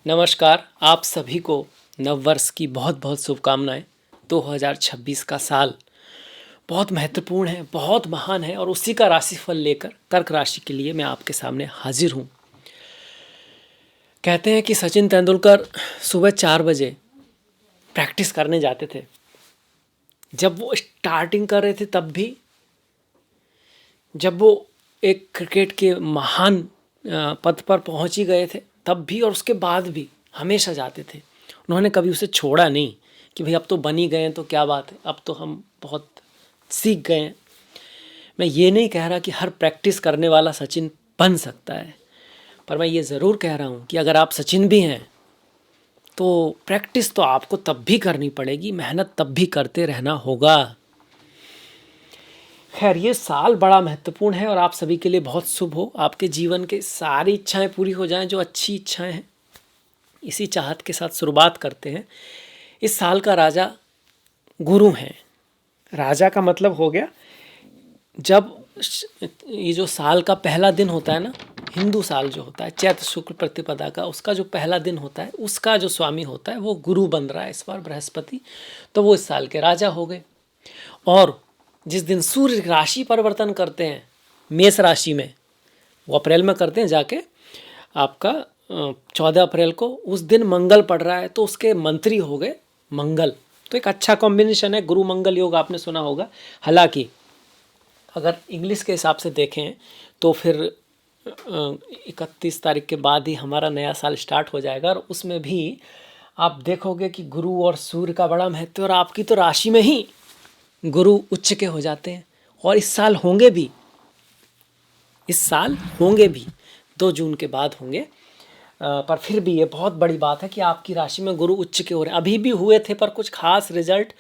नमस्कार। आप सभी को नव वर्ष की बहुत बहुत शुभकामनाएं। 2026 का साल बहुत महत्वपूर्ण है, बहुत महान है और उसी का राशिफल लेकर कर्क राशि के लिए मैं आपके सामने हाजिर हूँ। कहते हैं कि सचिन तेंदुलकर सुबह 4 बजे प्रैक्टिस करने जाते थे। जब वो स्टार्टिंग कर रहे थे तब भी, जब वो एक क्रिकेट के महान पद पर पहुंच ही गए थे तब भी, और उसके बाद भी हमेशा जाते थे। उन्होंने कभी उसे छोड़ा नहीं कि भाई अब तो बन ही गए हैं तो क्या बात है, अब तो हम बहुत सीख गए हैं। मैं ये नहीं कह रहा कि हर प्रैक्टिस करने वाला सचिन बन सकता है, पर मैं ये ज़रूर कह रहा हूँ कि अगर आप सचिन भी हैं तो प्रैक्टिस तो आपको तब भी करनी पड़ेगी, मेहनत तब भी करते रहना होगा। खैर, ये साल बड़ा महत्वपूर्ण है और आप सभी के लिए बहुत शुभ हो। आपके जीवन के सारी इच्छाएं पूरी हो जाएं जो अच्छी इच्छाएं हैं। इसी चाहत के साथ शुरुआत करते हैं। इस साल का राजा गुरु हैं। राजा का मतलब हो गया, जब ये जो साल का पहला दिन होता है ना, हिंदू साल जो होता है चैत्र शुक्ल प्रतिपदा का, उसका जो पहला दिन होता है उसका जो स्वामी होता है वो गुरु बन रहा है इस बार, बृहस्पति। तो वो इस साल के राजा हो गए। और जिस दिन सूर्य राशि परिवर्तन करते हैं मेष राशि में, वो अप्रैल में करते हैं जाके, आपका 14 अप्रैल को, उस दिन मंगल पड़ रहा है तो उसके मंत्री हो गए मंगल। तो एक अच्छा कॉम्बिनेशन है, गुरु मंगल योग आपने सुना होगा। हालांकि अगर इंग्लिश के हिसाब से देखें तो फिर 31 तारीख के बाद ही हमारा नया साल स्टार्ट हो जाएगा, और उसमें भी आप देखोगे कि गुरु और सूर्य का बड़ा महत्व है। और आपकी तो राशि में ही गुरु उच्च के हो जाते हैं, और इस साल होंगे भी, 2 जून के बाद होंगे। पर फिर भी ये बहुत बड़ी बात है कि आपकी राशि में गुरु उच्च के हो रहे हैं। अभी भी हुए थे पर कुछ खास रिजल्ट,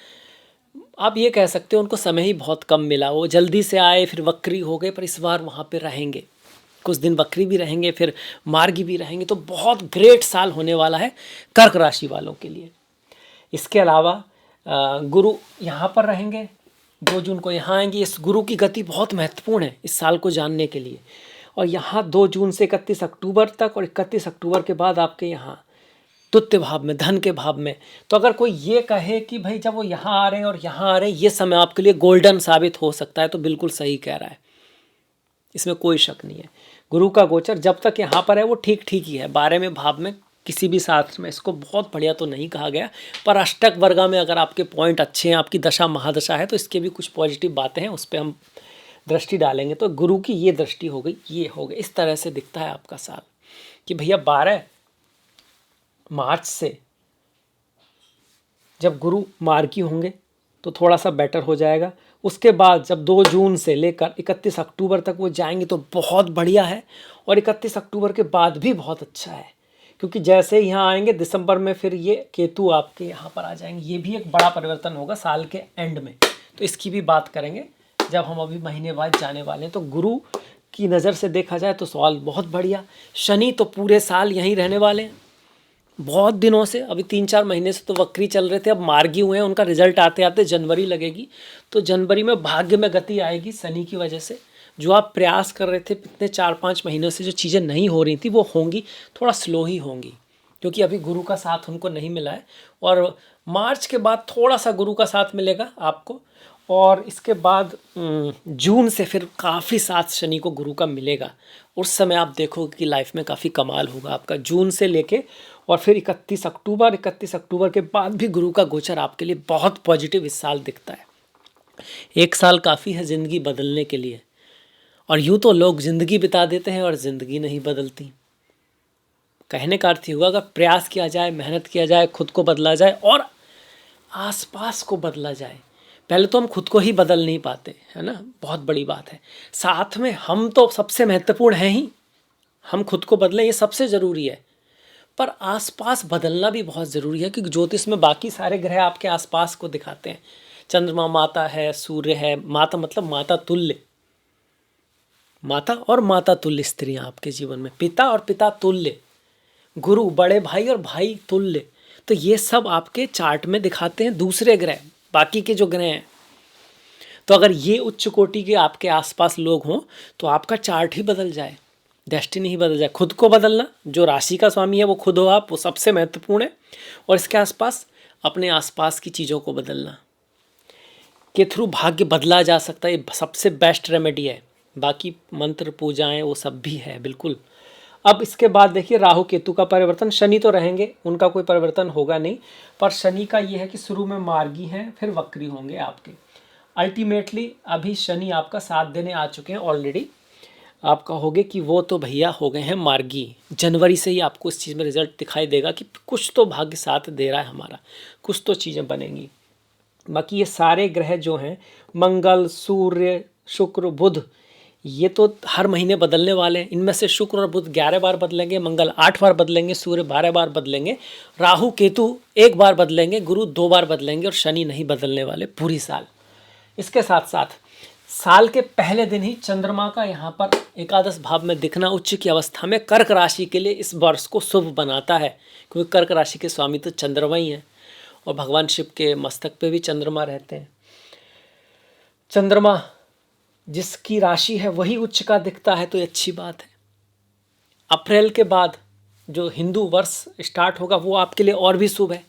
आप ये कह सकते हो उनको समय ही बहुत कम मिला। वो जल्दी से आए फिर वक्री हो गए, पर इस बार वहाँ पे रहेंगे कुछ दिन, वक्री भी रहेंगे फिर मार्गी भी रहेंगे। तो बहुत ग्रेट साल होने वाला है कर्क राशि वालों के लिए। इसके अलावा गुरु यहाँ पर रहेंगे, 2 जून को यहाँ आएंगे। इस गुरु की गति बहुत महत्वपूर्ण है इस साल को जानने के लिए। और यहाँ 2 जून से 31 अक्टूबर तक, और 31 अक्टूबर के बाद आपके यहाँ तुत्य भाव में, धन के भाव में। तो अगर कोई ये कहे कि भाई जब वो यहाँ आ रहे हैं और यहाँ आ रहे हैं ये समय आपके लिए गोल्डन साबित हो सकता है, तो बिल्कुल सही कह रहा है, इसमें कोई शक नहीं है। गुरु का गोचर जब तक यहाँ पर है वो ठीक ठीक ही है। 12वें भाव में किसी भी शास्त्र में इसको बहुत बढ़िया तो नहीं कहा गया, पर अष्टक वर्गा में अगर आपके पॉइंट अच्छे हैं, आपकी दशा महादशा है, तो इसके भी कुछ पॉजिटिव बातें हैं, उस पर हम दृष्टि डालेंगे। तो गुरु की ये दृष्टि हो गई, ये हो गई। इस तरह से दिखता है आपका साल कि भैया 12 मार्च से जब गुरु मार्गी होंगे तो थोड़ा सा बेटर हो जाएगा। उसके बाद जब 2 जून से लेकर 31 अक्टूबर तक वो जाएंगे तो बहुत बढ़िया है, और 31 अक्टूबर के बाद भी बहुत अच्छा है, क्योंकि जैसे ही यहाँ आएंगे दिसंबर में फिर ये केतु आपके यहाँ पर आ जाएंगे। ये भी एक बड़ा परिवर्तन होगा साल के एंड में, तो इसकी भी बात करेंगे जब हम अभी महीने बाद जाने वाले हैं। तो गुरु की नज़र से देखा जाए तो सवाल बहुत बढ़िया। शनि तो पूरे साल यहीं रहने वाले हैं, बहुत दिनों से, अभी 3-4 महीने से तो वक्री चल रहे थे, अब मार्गी हुए हैं। उनका रिजल्ट आते आते जनवरी लगेगी, तो जनवरी में भाग्य में गति आएगी शनि की वजह से। जो आप प्रयास कर रहे थे पिछले 4-5 महीनों से, जो चीज़ें नहीं हो रही थी वो होंगी, थोड़ा स्लो ही होंगी, क्योंकि अभी गुरु का साथ उनको नहीं मिला है। और मार्च के बाद थोड़ा सा गुरु का साथ मिलेगा आपको, और इसके बाद जून से फिर काफ़ी साथ शनि को गुरु का मिलेगा। उस समय आप देखोगे कि लाइफ में काफ़ी कमाल होगा आपका, जून से लेके। और फिर 31 अक्टूबर के बाद भी गुरु का गोचर आपके लिए बहुत पॉजिटिव इस साल दिखता है। एक साल काफ़ी है ज़िंदगी बदलने के लिए, और यूँ तो लोग ज़िंदगी बिता देते हैं और ज़िंदगी नहीं बदलती। कहने का अर्थ हुआ, अगर प्रयास किया जाए, मेहनत किया जाए, खुद को बदला जाए और आसपास को बदला जाए। पहले तो हम खुद को ही बदल नहीं पाते, है ना, बहुत बड़ी बात है। साथ में हम तो सबसे महत्वपूर्ण हैं ही, हम खुद को बदलें ये सबसे ज़रूरी है, पर आसपास बदलना भी बहुत ज़रूरी है, क्योंकि ज्योतिष में बाकी सारे ग्रह आपके आसपास को दिखाते हैं। चंद्रमा माता है, सूर्य है, माता मतलब माता तुल्य, माता और माता तुल्य स्त्रियाँ आपके जीवन में, पिता और पिता तुल्य, गुरु बड़े भाई और भाई तुल्य। तो ये सब आपके चार्ट में दिखाते हैं दूसरे ग्रह, बाकी के जो ग्रह हैं। तो अगर ये उच्च कोटि के आपके आसपास लोग हों तो आपका चार्ट ही बदल जाए। डेस्टिनी ही बदल जाए। खुद को बदलना, जो राशि का स्वामी है वो खुद हो आप, वो सबसे महत्वपूर्ण है। और इसके आसपास अपने आसपास की चीज़ों को बदलना के थ्रू भाग्य बदला जा सकता है। ये सबसे बेस्ट रेमेडी है। बाकी मंत्र पूजाएं वो सब भी है बिल्कुल। अब इसके बाद देखिए राहु केतु का परिवर्तन। शनि तो रहेंगे, उनका कोई परिवर्तन होगा नहीं, पर शनि का ये है कि शुरू में मार्गी हैं, फिर वक्री होंगे आपके। अल्टीमेटली अभी शनि आपका साथ देने आ चुके हैं ऑलरेडी। आप कहोगे कि वो तो भैया हो गए हैं मार्गी, जनवरी से ही आपको इस चीज़ में रिजल्ट दिखाई देगा कि कुछ तो भाग्य साथ दे रहा है हमारा, कुछ तो चीज़ें बनेंगी। बाकी ये सारे ग्रह जो हैं, मंगल, सूर्य, शुक्र, बुध, ये तो हर महीने बदलने वाले हैं। इनमें से शुक्र और बुध 11 बार बदलेंगे, मंगल 8 बार बदलेंगे, सूर्य 12 बार बदलेंगे, राहु केतु 1 बार बदलेंगे, गुरु 2 बार बदलेंगे और शनि नहीं बदलने वाले पूरी साल। इसके साथ साथ साल के पहले दिन ही चंद्रमा का यहाँ पर एकादश भाव में दिखना उच्च की अवस्था में कर्क राशि के लिए इस वर्ष को शुभ बनाता है, क्योंकि कर्क राशि के स्वामी तो चंद्रमा ही है और भगवान शिव के मस्तक पे भी चंद्रमा रहते हैं। चंद्रमा जिसकी राशि है वही उच्च का दिखता है, तो ये अच्छी बात है। अप्रैल के बाद जो हिंदू वर्ष स्टार्ट होगा वो आपके लिए और भी शुभ है,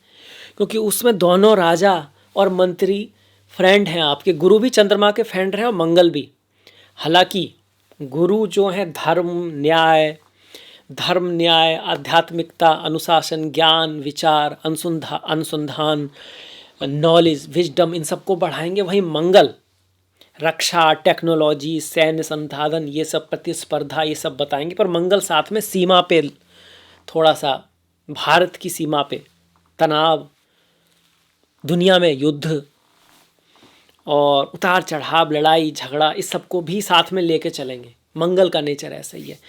क्योंकि उसमें दोनों राजा और मंत्री फ्रेंड हैं आपके। गुरु भी चंद्रमा के फ्रेंड हैं और मंगल भी। हालांकि गुरु जो है धर्म न्याय, आध्यात्मिकता, अनुशासन, ज्ञान, विचार, अनुसंधान, नॉलेज, विजडम, इन सबको बढ़ाएंगे। वहीं मंगल रक्षा, टेक्नोलॉजी, सैन्य संसाधन, ये सब, प्रतिस्पर्धा, ये सब बताएंगे। पर मंगल साथ में सीमा पे थोड़ा सा, भारत की सीमा पे तनाव, दुनिया में युद्ध और उतार चढ़ाव, लड़ाई झगड़ा, इस सब को भी साथ में लेके चलेंगे। मंगल का नेचर ऐसा ही है।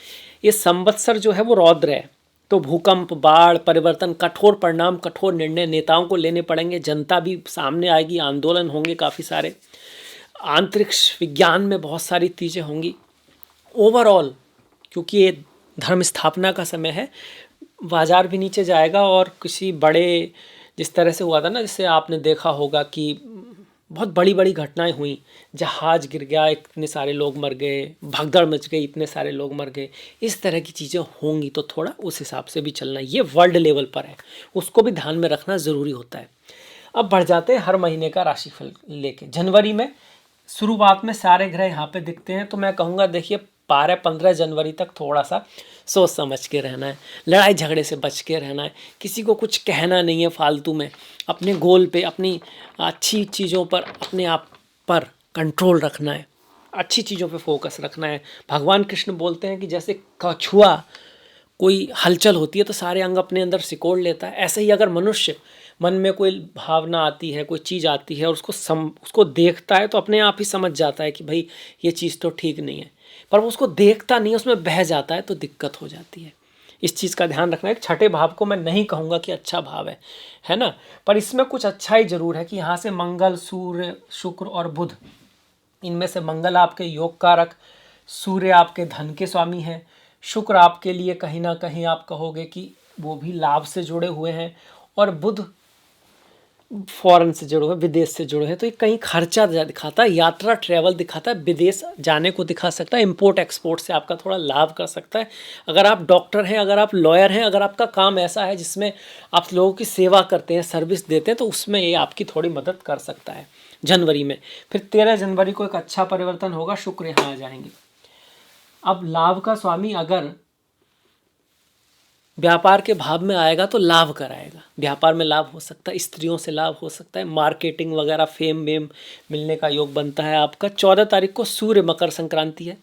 ये संवत्सर जो है वो रौद्र है, तो भूकंप, बाढ़, परिवर्तन, कठोर परिणाम, कठोर निर्णय नेताओं को लेने पड़ेंगे। जनता भी सामने आएगी, आंदोलन होंगे काफ़ी सारे, अंतरिक्ष विज्ञान में बहुत सारी चीज़ें होंगी। ओवरऑल क्योंकि ये धर्म स्थापना का समय है, बाजार भी नीचे जाएगा। और किसी बड़े, जिस तरह से हुआ था ना, जिससे आपने देखा होगा कि बहुत बड़ी बड़ी घटनाएं हुई, जहाज़ गिर गया, इतने सारे लोग मर गए, भगदड़ मच गई, इतने सारे लोग मर गए, इस तरह की चीज़ें होंगी। तो थोड़ा उस हिसाब से भी चलना, ये वर्ल्ड लेवल पर है, उसको भी ध्यान में रखना ज़रूरी होता है। अब बढ़ जाते हैं हर महीने का राशिफल लेके। जनवरी में शुरुआत में सारे ग्रह यहाँ पे दिखते हैं, तो मैं कहूँगा देखिए 12-15 जनवरी तक थोड़ा सा सोच समझ के रहना है, लड़ाई झगड़े से बच के रहना है, किसी को कुछ कहना नहीं है फालतू में, अपने गोल पे, अपनी अच्छी चीज़ों पर, अपने आप पर कंट्रोल रखना है, अच्छी चीज़ों पे फोकस रखना है। भगवान कृष्ण बोलते हैं कि जैसे कछुआ कोई हलचल होती है तो सारे अंग अपने अंदर सिकोड़ लेता है, ऐसे ही अगर मनुष्य मन में कोई भावना आती है, कोई चीज़ आती है और उसको देखता है तो अपने आप ही समझ जाता है कि भाई ये चीज़ तो ठीक नहीं है, पर वो उसको देखता नहीं है, उसमें बह जाता है, तो दिक्कत हो जाती है। इस चीज़ का ध्यान रखना है। छठे भाव को मैं नहीं कहूँगा कि अच्छा भाव है ना, पर इसमें कुछ अच्छा ही जरूर है कि यहाँ से मंगल, सूर्य, शुक्र और बुध, इनमें से मंगल आपके योग कारक, सूर्य आपके धन के स्वामी हैं, शुक्र आपके लिए कहीं ना कहीं आप कहोगे कि वो भी लाभ से जुड़े हुए हैं, और बुध फॉरेन से जुड़े हुए, विदेश से जुड़े हैं। तो ये कहीं खर्चा दिखाता है, यात्रा, ट्रैवल दिखाता है, विदेश जाने को दिखा सकता है, इंपोर्ट एक्सपोर्ट से आपका थोड़ा लाभ कर सकता है। अगर आप डॉक्टर हैं, अगर आप लॉयर हैं, अगर आपका काम ऐसा है जिसमें आप लोगों की सेवा करते हैं, सर्विस देते हैं, तो उसमें ये आपकी थोड़ी मदद कर सकता है जनवरी में। फिर 13 जनवरी को एक अच्छा परिवर्तन होगा, शुक्र यहाँ आ जाएंगे। अब लाभ का स्वामी अगर व्यापार के भाव में आएगा तो लाभ कराएगा। व्यापार में लाभ हो सकता है, स्त्रियों से लाभ हो सकता है, मार्केटिंग वगैरह, फेम वेम मिलने का योग बनता है आपका। 14 तारीख को सूर्य, मकर संक्रांति है,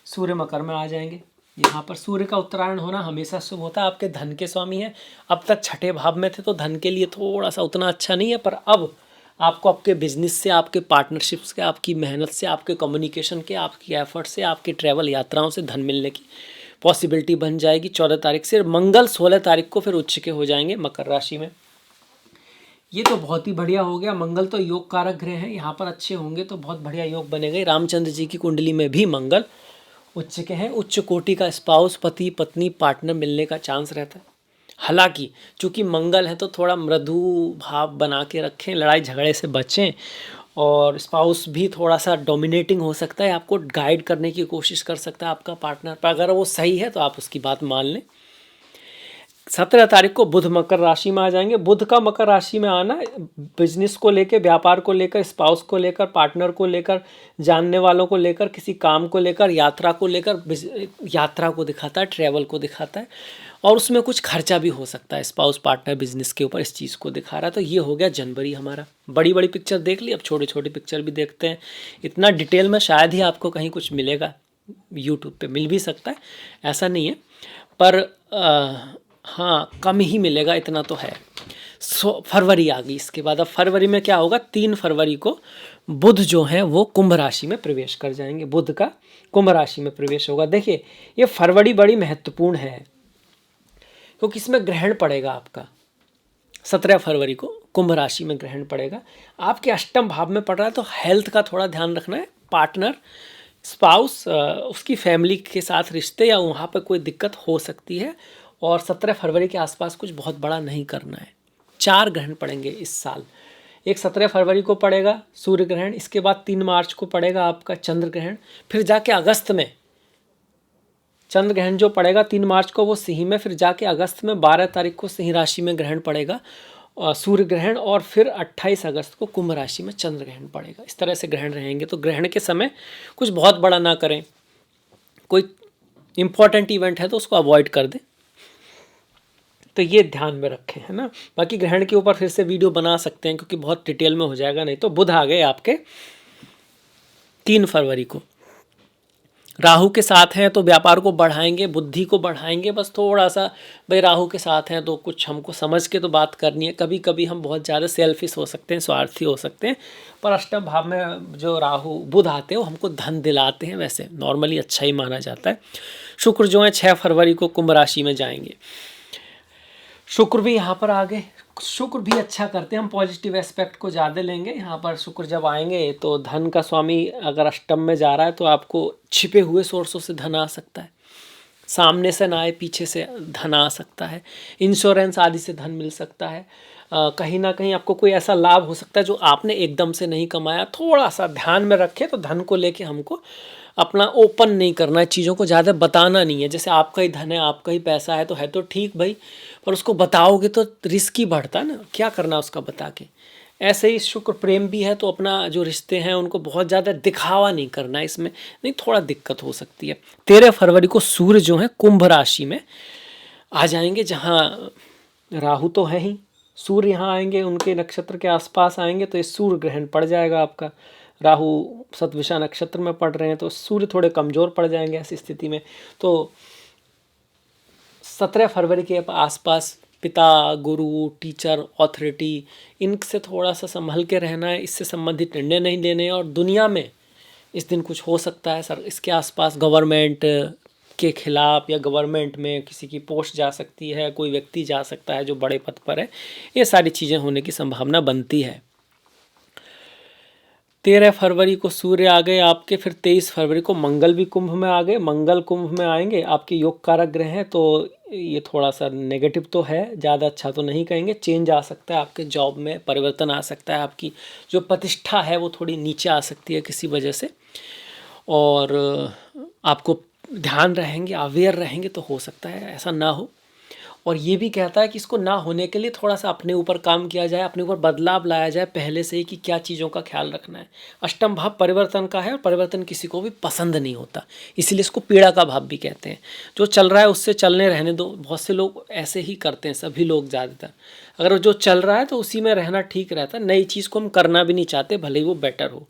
सूर्य मकर में आ जाएंगे। यहाँ पर सूर्य का उत्तरायण होना हमेशा शुभ होता है, आपके धन के स्वामी है। अब तक छठे भाव में थे तो धन के लिए थोड़ा सा उतना अच्छा नहीं है, पर अब आपको आपके बिजनेस से, आपके पार्टनरशिप्स के, आपकी मेहनत से, आपके कम्युनिकेशन के, आपकी एफर्ट से, आपकी ट्रैवल यात्राओं से धन मिलने की पॉसिबिलिटी बन जाएगी 14 तारीख से। मंगल 16 तारीख को फिर उच्च के हो जाएंगे मकर राशि में। ये तो बहुत ही बढ़िया हो गया। मंगल तो योग कारक ग्रह हैं, यहाँ पर अच्छे होंगे तो बहुत बढ़िया योग बनेगा। रामचंद्र जी की कुंडली में भी मंगल उच्च के हैं, उच्च कोटि का स्पाउस, पति पत्नी, पार्टनर मिलने का चांस रहता है। हालांकि चूंकि मंगल है तो थोड़ा मृदु भाव बना के रखें, लड़ाई झगड़े से बचें और स्पाउस भी थोड़ा सा डोमिनेटिंग हो सकता है, आपको गाइड करने की कोशिश कर सकता है आपका पार्टनर, पर अगर वो सही है तो आप उसकी बात मान लें। 17 तारीख को बुध मकर राशि में आ जाएंगे। बुध का मकर राशि में आना बिजनेस को लेकर, व्यापार को लेकर, स्पाउस को लेकर, पार्टनर को लेकर, जानने वालों को लेकर, किसी काम को लेकर, यात्रा को लेकर, यात्रा को दिखाता है, ट्रैवल को दिखाता है, और उसमें कुछ खर्चा भी हो सकता है स्पाउस पार्टनर बिजनेस के ऊपर, इस चीज़ को दिखा रहा है। तो ये हो गया जनवरी हमारा। बड़ी बड़ी पिक्चर देख ली, अब छोटी छोटी पिक्चर भी देखते हैं। इतना डिटेल में शायद ही आपको कहीं कुछ मिलेगा, यूट्यूब पे मिल भी सकता है, ऐसा नहीं है, पर हाँ कम ही मिलेगा, इतना तो है। फरवरी आ गई इसके बाद। अब फरवरी में क्या होगा, 3 फरवरी को बुध जो है वो कुंभ राशि में प्रवेश कर जाएंगे। बुध का कुंभ राशि में प्रवेश होगा। देखिए ये फरवरी बड़ी महत्वपूर्ण है, क्योंकि इसमें ग्रहण पड़ेगा आपका। 17 फरवरी को कुंभ राशि में ग्रहण पड़ेगा, आपके अष्टम भाव में पड़ रहा है, तो हेल्थ का थोड़ा ध्यान रखना है। पार्टनर, स्पाउस, उसकी फैमिली के साथ रिश्ते या वहाँ पर कोई दिक्कत हो सकती है। और 17 फरवरी के आसपास कुछ बहुत बड़ा नहीं करना है। 4 ग्रहण पड़ेंगे इस साल। एक 17 फरवरी को पड़ेगा सूर्य ग्रहण, इसके बाद 3 मार्च को पड़ेगा आपका चंद्र ग्रहण, फिर जाके अगस्त में चंद्र ग्रहण जो पड़ेगा 3 मार्च को वो सिंह में, फिर जाके अगस्त में 12 तारीख को सिंह राशि में ग्रहण पड़ेगा सूर्य ग्रहण, और फिर 28 अगस्त को कुंभ राशि में चंद्र ग्रहण पड़ेगा। इस तरह से ग्रहण रहेंगे। तो ग्रहण के समय कुछ बहुत बड़ा ना करें, कोई इम्पॉर्टेंट इवेंट है तो उसको अवॉइड कर दें, तो ये ध्यान में रखें, है ना। बाकी ग्रहण के ऊपर फिर से वीडियो बना सकते हैं, क्योंकि बहुत डिटेल में हो जाएगा, नहीं तो। बुध आ गए आपके 3 फरवरी को, राहु के साथ हैं तो व्यापार को बढ़ाएंगे, बुद्धि को बढ़ाएंगे, बस थोड़ा सा भाई राहु के साथ हैं तो कुछ हमको समझ के तो बात करनी है। कभी कभी हम बहुत ज़्यादा सेल्फिश हो सकते हैं, स्वार्थी हो सकते हैं, पर अष्टम भाव में जो राहु बुध आते हैं वो हमको धन दिलाते हैं, वैसे नॉर्मली अच्छा ही माना जाता है। शुक्र जो है 6 फरवरी को कुंभ राशि में जाएंगे। शुक्र भी यहाँ पर आ गए। शुक्र भी अच्छा करते हैं, हम पॉजिटिव एस्पेक्ट को ज़्यादा लेंगे यहाँ पर। शुक्र जब आएंगे तो धन का स्वामी अगर अष्टम में जा रहा है तो आपको छिपे हुए सोर्सों से धन आ सकता है, सामने से ना आए पीछे से धन आ सकता है, इंश्योरेंस आदि से धन मिल सकता है, कहीं ना कहीं आपको कोई ऐसा लाभ हो सकता है जो आपने एकदम से नहीं कमाया। थोड़ा सा ध्यान में रखें। तो धन को लेके हमको अपना ओपन नहीं करना है, चीज़ों को ज़्यादा बताना नहीं है। जैसे आपका ही धन है, आपका ही पैसा है तो ठीक भाई, पर उसको बताओगे तो रिस्क ही बढ़ता है ना, क्या करना उसका बता के। ऐसे ही शुक्र प्रेम भी है, तो अपना जो रिश्ते हैं उनको बहुत ज़्यादा दिखावा नहीं करना है, इसमें नहीं थोड़ा दिक्कत हो सकती है। 13 फरवरी को सूर्य जो है कुंभ राशि में आ जाएंगे, जहाँ राहु तो है ही, सूर्य यहाँ आएंगे, उनके नक्षत्र के आसपास आएंगे, तो ये सूर्य ग्रहण पड़ जाएगा आपका। राहु सतविषा नक्षत्र में पड़ रहे हैं तो सूर्य थोड़े कमज़ोर पड़ जाएंगे ऐसी स्थिति में। तो 17 फरवरी के आसपास पिता, गुरु, टीचर, ऑथोरिटी, इनसे थोड़ा सा संभल के रहना है, इससे संबंधित निर्णय नहीं लेने हैं। और दुनिया में इस दिन कुछ हो सकता है सर, इसके आसपास गवर्नमेंट के खिलाफ या गवर्नमेंट में किसी की पोस्ट जा सकती है, कोई व्यक्ति जा सकता है जो बड़े पद पर है, ये सारी चीज़ें होने की संभावना बनती है। 13 फरवरी को सूर्य आ गए आपके, फिर 23 फरवरी को मंगल भी कुंभ में आ गए। मंगल कुंभ में आएंगे, आपके योग कारक ग्रह हैं, तो ये थोड़ा सा नेगेटिव तो है, ज़्यादा अच्छा तो नहीं कहेंगे। चेंज आ सकता है, आपके जॉब में परिवर्तन आ सकता है, आपकी जो प्रतिष्ठा है वो थोड़ी नीचे आ सकती है किसी वजह से, और आपको ध्यान रहेंगे, अवेयर रहेंगे तो हो सकता है ऐसा ना हो। और ये भी कहता है कि इसको ना होने के लिए थोड़ा सा अपने ऊपर काम किया जाए, अपने ऊपर बदलाव लाया जाए पहले से ही, कि क्या चीज़ों का ख्याल रखना है। अष्टम भाव परिवर्तन का है, और परिवर्तन किसी को भी पसंद नहीं होता, इसीलिए इसको पीड़ा का भाव भी कहते हैं। जो चल रहा है उससे चलने रहने दो। बहुत से लोग ऐसे ही करते हैं, सभी लोग ज़्यादातर। अगर जो चल रहा है तो उसी में रहना ठीक रहता है, नई चीज़ को हम करना भी नहीं चाहते, भले ही वो बेटर हो।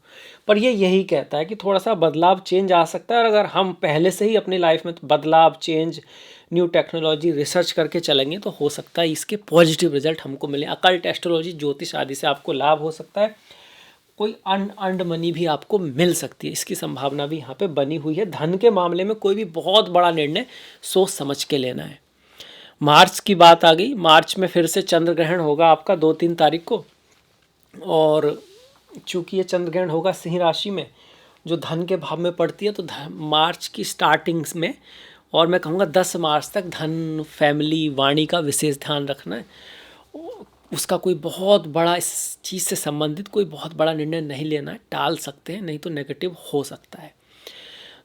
पर ये यही कहता है कि थोड़ा सा बदलाव, चेंज आ सकता है, और अगर हम पहले से ही अपनी लाइफ में बदलाव, चेंज, न्यू टेक्नोलॉजी रिसर्च करके चलेंगे तो हो सकता है इसके पॉजिटिव रिजल्ट हमको मिले। अकल्ट, एस्ट्रोलॉजी, ज्योतिष आदि से आपको लाभ हो सकता है, कोई अर्नड मनी भी आपको मिल सकती है, इसकी संभावना भी यहाँ पे बनी हुई है। धन के मामले में कोई भी बहुत बड़ा निर्णय सोच समझ के लेना है। मार्च की बात आ गई। मार्च में फिर से चंद्र ग्रहण होगा आपका 2-3 तारीख को, और चूँकि ये चंद्र ग्रहण होगा सिंह राशि में जो धन के भाव में पड़ती है, तो मार्च की स्टार्टिंग्स में, और मैं कहूँगा 10 मार्च तक धन, फैमिली, वाणी का विशेष ध्यान रखना है। उसका कोई बहुत बड़ा, इस चीज़ से संबंधित कोई बहुत बड़ा निर्णय नहीं लेना है, टाल सकते हैं, नहीं तो नेगेटिव हो सकता है।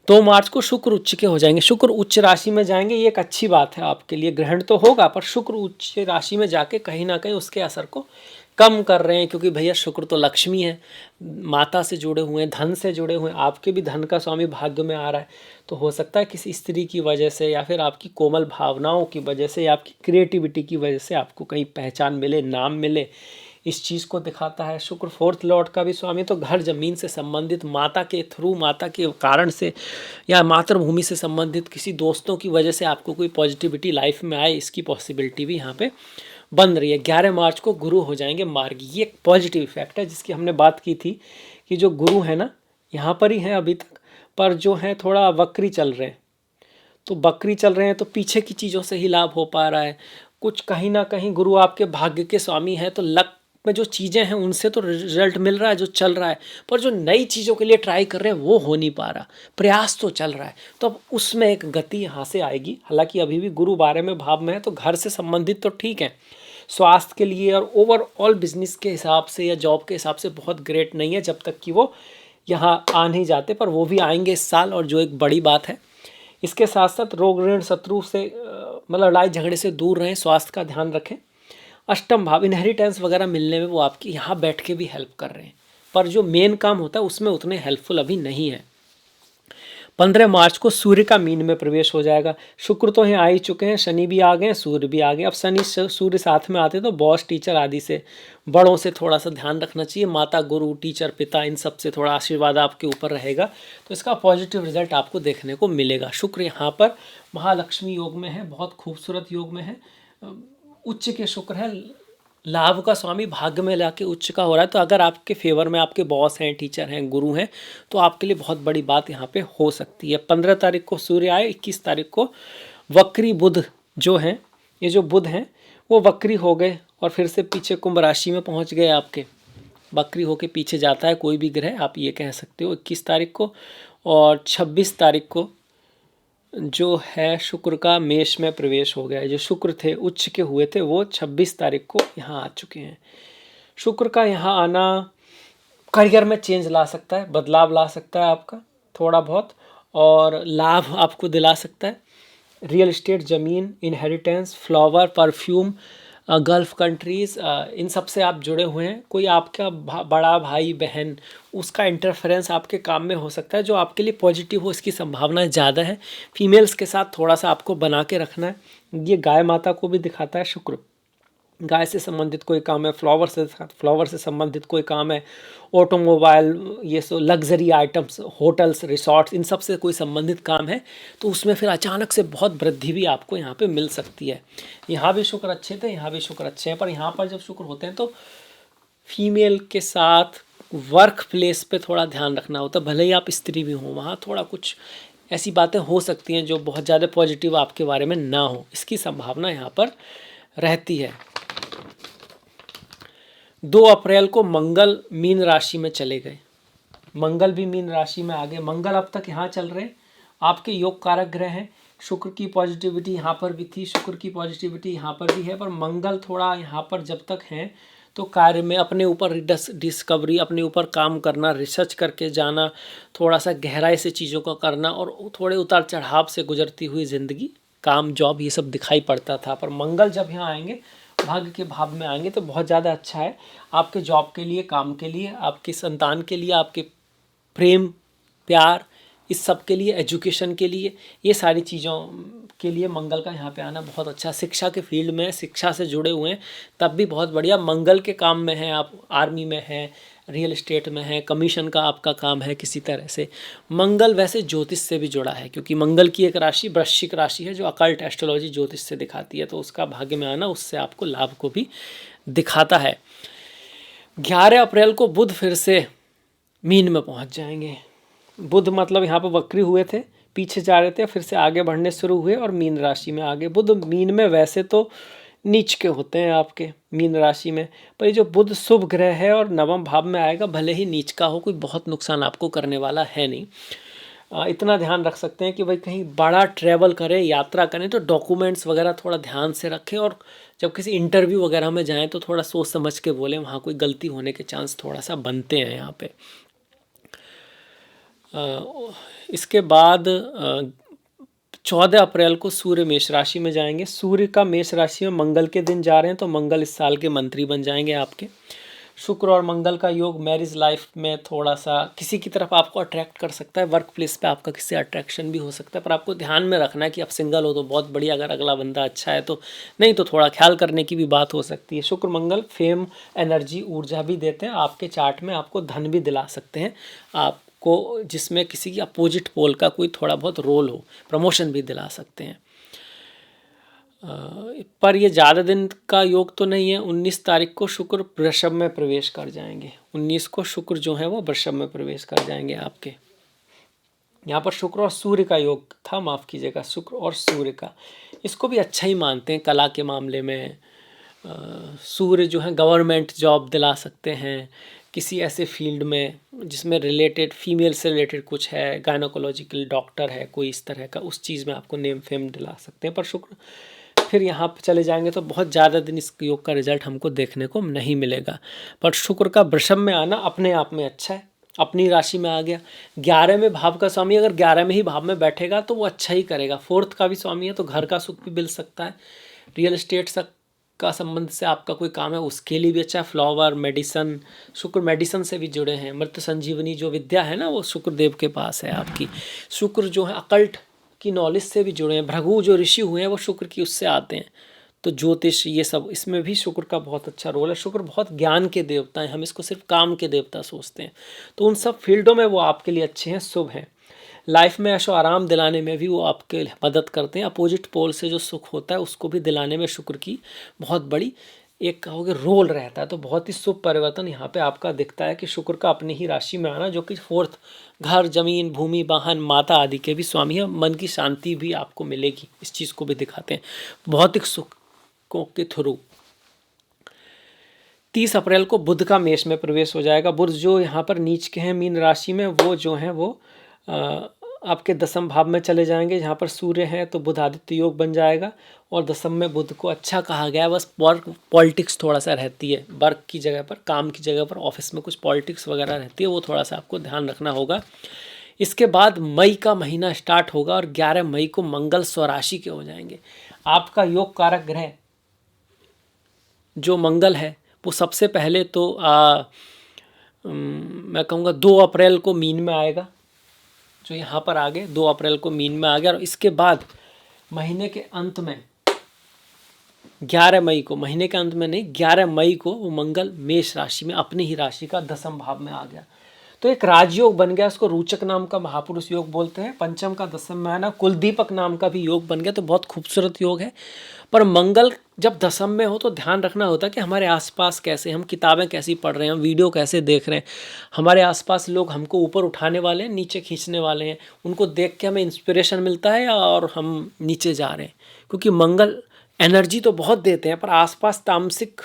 2 मार्च को शुक्र उच्च के हो जाएंगे, शुक्र उच्च राशि में जाएंगे, ये एक अच्छी बात है आपके लिए। ग्रहण तो होगा पर शुक्र उच्च राशि में जाके कहीं ना कहीं उसके असर को कम कर रहे हैं, क्योंकि भैया शुक्र तो लक्ष्मी है, माता से जुड़े हुए हैं, धन से जुड़े हुए हैं, आपके भी धन का स्वामी भाग्य में आ रहा है। तो हो सकता है किसी स्त्री की वजह से या फिर आपकी कोमल भावनाओं की वजह से या आपकी क्रिएटिविटी की वजह से आपको कहीं पहचान मिले, नाम मिले, इस चीज़ को दिखाता है। शुक्र 4th लॉर्ड का भी स्वामी, तो घर ज़मीन से संबंधित, माता के थ्रू, माता के कारण से या मातृभूमि से संबंधित किसी दोस्तों की वजह से आपको कोई पॉजिटिविटी लाइफ में आए, इसकी पॉसिबिलिटी भी यहाँ पे बन रही है। 11 मार्च को गुरु हो जाएंगे मार्गी, ये एक पॉजिटिव इफेक्ट है जिसकी हमने बात की थी कि जो गुरु है ना, यहाँ पर ही है अभी तक, पर जो है थोड़ा वक्री चल रहे हैं। तो बकरी चल रहे हैं तो पीछे की चीज़ों से ही लाभ हो पा रहा है कुछ, कहीं ना कहीं गुरु आपके भाग्य के स्वामी है, तो लक में जो चीज़ें हैं उनसे तो रिजल्ट मिल रहा है, जो चल रहा है, पर जो नई चीज़ों के लिए ट्राई कर रहे हैं वो हो नहीं पा रहा, प्रयास तो चल रहा है, तो अब उसमें एक गति यहाँ से आएगी। हालांकि अभी भी गुरु 12वें भाव में है, तो घर से संबंधित तो ठीक है, स्वास्थ्य के लिए और ओवरऑल बिजनेस के हिसाब से या जॉब के हिसाब से बहुत ग्रेट नहीं है जब तक कि वो यहाँ आ नहीं जाते, पर वो भी आएंगे इस साल, और जो एक बड़ी बात है। इसके साथ साथ रोग ऋण शत्रु से मतलब लड़ाई झगड़े से दूर रहें, स्वास्थ्य का ध्यान रखें। अष्टम भाव इनहेरिटेंस वगैरह मिलने में वो आपकी यहाँ बैठ के भी हेल्प कर रहे हैं, पर जो मेन काम होता है उसमें उतने हेल्पफुल अभी नहीं है। 15 मार्च को सूर्य का मीन में प्रवेश हो जाएगा। शुक्र तो यहाँ आ ही चुके हैं, शनि भी आ गए, सूर्य भी आ गए। अब शनि सूर्य साथ में आते तो बॉस, टीचर आदि से, बड़ों से थोड़ा सा ध्यान रखना चाहिए, माता, गुरु, टीचर, पिता, इन सब से थोड़ा आशीर्वाद आपके ऊपर रहेगा, तो इसका पॉजिटिव रिजल्ट आपको देखने को मिलेगा। शुक्र यहाँ पर महालक्ष्मी योग में है, बहुत खूबसूरत योग में है, उच्च के शुक्र है, लाभ का स्वामी भाग्य में लाके उच्च का हो रहा है। तो अगर आपके फेवर में आपके बॉस हैं, टीचर हैं, गुरु हैं, तो आपके लिए बहुत बड़ी बात यहाँ पे हो सकती है। 15 तारीख को सूर्य आए, 21 तारीख को वक्री बुध जो हैं, ये जो बुध हैं वो वक्री हो गए और फिर से पीछे कुंभ राशि में पहुँच गए आपके, वक्री होके पीछे जाता है कोई भी ग्रह, आप ये कह सकते हो 21 तारीख को। और 26 तारीख को जो है शुक्र का मेष में प्रवेश हो गया है। जो शुक्र थे उच्च के हुए थे वो 26 तारीख को यहाँ आ चुके हैं। शुक्र का यहाँ आना करियर में चेंज ला सकता है, बदलाव ला सकता है आपका थोड़ा बहुत, और लाभ आपको दिला सकता है। रियल इस्टेट, ज़मीन, inheritance, flower, perfume, Gulf countries, इन सब से आप जुड़े हुए हैं। कोई आपका बड़ा भाई बहन, उसका इंटरफेरेंस आपके काम में हो सकता है जो आपके लिए पॉजिटिव हो, इसकी संभावना ज़्यादा है। फीमेल्स के साथ थोड़ा सा आपको बना के रखना है। ये गाय माता को भी दिखाता है शुक्र, गाय से संबंधित कोई काम है, फ्लावर से संबंधित कोई काम है, ऑटोमोबाइल, ये सो लग्जरी आइटम्स, होटल्स, रिसॉर्ट्स, इन सब से कोई संबंधित काम है, तो उसमें फिर अचानक से बहुत वृद्धि भी आपको यहाँ पे मिल सकती है। यहाँ भी शुक्र अच्छे थे, यहाँ भी शुक्र अच्छे हैं, पर यहाँ पर जब शुक्र होते हैं तो फीमेल के साथ वर्क प्लेस पे थोड़ा ध्यान रखना होता है। भले ही आप स्त्री भी हों, वहाँ थोड़ा कुछ ऐसी बातें हो सकती हैं जो बहुत ज़्यादा पॉजिटिव आपके बारे में ना हो, इसकी संभावना यहाँ पर रहती है। 2 अप्रैल को मंगल मीन राशि में चले गए, मंगल भी मीन राशि में आ गए। मंगल अब तक यहाँ चल रहे, आपके योग कारक ग्रह हैं। शुक्र की पॉजिटिविटी यहाँ पर भी थी, शुक्र की पॉजिटिविटी यहाँ पर भी है, पर मंगल थोड़ा यहाँ पर जब तक हैं तो कार्य में अपने ऊपर डिस्कवरी, अपने ऊपर काम करना, रिसर्च करके जाना, थोड़ा सा गहराई से चीज़ों का करना, और थोड़े उतार चढ़ाव से गुजरती हुई ज़िंदगी, काम, जॉब, ये सब दिखाई पड़ता था। पर मंगल जब यहाँ आएंगे, भाग्य के भाव में आएंगे, तो बहुत ज़्यादा अच्छा है आपके जॉब के लिए, काम के लिए, आपकी संतान के लिए, आपके प्रेम, प्यार, इस सब के लिए, एजुकेशन के लिए, ये सारी चीज़ों के लिए मंगल का यहाँ पे आना बहुत अच्छा। शिक्षा के फील्ड में, शिक्षा से जुड़े हुए हैं तब भी बहुत बढ़िया। मंगल के काम में हैं आप, आर्मी में हैं, रियल इस्टेट में है, कमीशन का आपका काम है किसी तरह से। मंगल वैसे ज्योतिष से भी जुड़ा है, क्योंकि मंगल की एक राशि वृश्चिक राशि है जो अकल्ट एस्ट्रोलॉजी ज्योतिष से दिखाती है, तो उसका भाग्य में आना उससे आपको लाभ को भी दिखाता है। 11 अप्रैल को बुध फिर से मीन में पहुंच जाएंगे। बुध मतलब यहाँ पर वक्री हुए थे, पीछे जा रहे थे, फिर से आगे बढ़ने शुरू हुए और मीन राशि में आगे। बुध मीन में वैसे तो नीच के होते हैं आपके मीन राशि में, पर ये जो बुध शुभ ग्रह है और नवम भाव में आएगा, भले ही नीच का हो, कोई बहुत नुकसान आपको करने वाला है नहीं। इतना ध्यान रख सकते हैं कि भाई कहीं बड़ा ट्रैवल करें, यात्रा करें तो डॉक्यूमेंट्स वगैरह थोड़ा ध्यान से रखें, और जब किसी इंटरव्यू वगैरह में जाएं तो थोड़ा सोच समझ के बोलें, वहाँ कोई गलती होने के चांस थोड़ा सा बनते हैं यहाँ पे। इसके बाद 14 अप्रैल को सूर्य मेष राशि में जाएंगे। सूर्य का मेष राशि में मंगल के दिन जा रहे हैं, तो मंगल इस साल के मंत्री बन जाएंगे आपके। शुक्र और मंगल का योग मैरिज लाइफ में थोड़ा सा किसी की तरफ आपको अट्रैक्ट कर सकता है, वर्क प्लेस पे आपका किसी अट्रैक्शन भी हो सकता है, पर आपको ध्यान में रखना है कि आप सिंगल हो तो बहुत बढ़िया, अगर अगला बंदा अच्छा है तो, नहीं तो थोड़ा ख्याल करने की भी बात हो सकती है। शुक्र मंगल फेम, एनर्जी, ऊर्जा भी देते हैं आपके चार्ट में, आपको धन भी दिला सकते हैं आपको, जिसमें किसी की अपोजिट पोल का कोई थोड़ा बहुत रोल हो, प्रमोशन भी दिला सकते हैं। पर ये ज़्यादा दिन का योग तो नहीं है। 19 तारीख को शुक्र वृषभ में प्रवेश कर जाएंगे। 19 को शुक्र जो है वो वृषभ में प्रवेश कर जाएंगे आपके। यहाँ पर शुक्र और सूर्य का योग था, माफ़ कीजिएगा, शुक्र और सूर्य का, इसको भी अच्छा ही मानते हैं कला के मामले में। सूर्य जो है गवर्नमेंट जॉब दिला सकते हैं, किसी ऐसे फील्ड में जिसमें रिलेटेड, फीमेल से रिलेटेड कुछ है, गायनोकोलॉजिकल डॉक्टर है कोई इस तरह का, उस चीज़ में आपको नेम फेम दिला सकते हैं। पर शुक्र फिर यहाँ पर चले जाएंगे तो बहुत ज़्यादा दिन इस योग का रिजल्ट हमको देखने को नहीं मिलेगा। पर शुक्र का वृषभ में आना अपने आप में अच्छा है, अपनी राशि में आ गया। 11वें भाव का स्वामी अगर 11वें ही भाव में बैठेगा तो वो अच्छा ही करेगा। 4th का भी स्वामी है तो घर का सुख भी मिल सकता है। रियल एस्टेट का संबंध से आपका कोई काम है उसके लिए भी अच्छा है। फ्लावर, मेडिसन, शुक्र मेडिसन से भी जुड़े हैं। मृत संजीवनी जो विद्या है ना, वो शुक्र देव के पास है आपकी। शुक्र जो है अकल्ट की नॉलेज से भी जुड़े हैं। भृगु जो ऋषि हुए हैं वो शुक्र की उससे आते हैं, तो ज्योतिष ये सब, इसमें भी शुक्र का बहुत अच्छा रोल है। शुक्र बहुत ज्ञान के देवता हैं, हम इसको सिर्फ काम के देवता सोचते हैं, तो उन सब फील्डों में वो आपके लिए अच्छे हैं, शुभ हैं। लाइफ में ऐशो आराम दिलाने में भी वो आपके मदद करते हैं। अपोजिट पोल से जो सुख होता है उसको भी दिलाने में शुक्र की बहुत बड़ी, एक कहोगे, रोल रहता है। तो बहुत ही शुभ परिवर्तन यहाँ पे आपका दिखता है कि शुक्र का अपनी ही राशि में आना, जो कि 4th घर, जमीन, भूमि, वाहन, माता आदि के भी स्वामी है। मन की शांति भी आपको मिलेगी, इस चीज़ को भी दिखाते हैं भौतिक सुखों के थ्रू। 30 अप्रैल को बुध का मेष में प्रवेश हो जाएगा। बुध जो यहाँ पर नीच के हैं मीन राशि में, वो जो हैं वो आपके 10वें भाव में चले जाएंगे। जहाँ पर सूर्य है तो बुध आदित्य योग बन जाएगा, और 10वें में बुध को अच्छा कहा गया है। बस वर्क पॉलिटिक्स थोड़ा सा रहती है, वर्क की जगह पर, काम की जगह पर, ऑफिस में कुछ पॉलिटिक्स वगैरह रहती है, वो थोड़ा सा आपको ध्यान रखना होगा। इसके बाद मई का महीना स्टार्ट होगा और 11 मई को मंगल स्वराशि के हो जाएंगे। आपका योग कारक ग्रह जो मंगल है वो सबसे पहले तो मैं कहूँगा 2 अप्रैल को मीन में आएगा, जो यहाँ पर आ गए 2 अप्रैल को मीन में आ गया। और इसके बाद महीने के अंत में 11 मई को, महीने के अंत में नहीं, 11 मई को वो मंगल मेष राशि में अपनी ही राशि का 10वें भाव में आ गया, तो एक राजयोग बन गया। उसको रोचक नाम का महापुरुष योग बोलते हैं। पंचम का 10वें में आना कुलदीपक नाम का भी योग बन गया, तो बहुत खूबसूरत योग है। पर मंगल जब 10वें में हो तो ध्यान रखना होता है कि हमारे आसपास कैसे, हम किताबें कैसी पढ़ रहे हैं, हम वीडियो कैसे देख रहे हैं, हमारे आसपास लोग हमको ऊपर उठाने वाले हैं, नीचे खींचने वाले हैं, उनको देख के हमें इंस्पिरेशन मिलता है और हम नीचे जा रहे हैं। क्योंकि मंगल एनर्जी तो बहुत देते हैं, पर आसपास तामसिक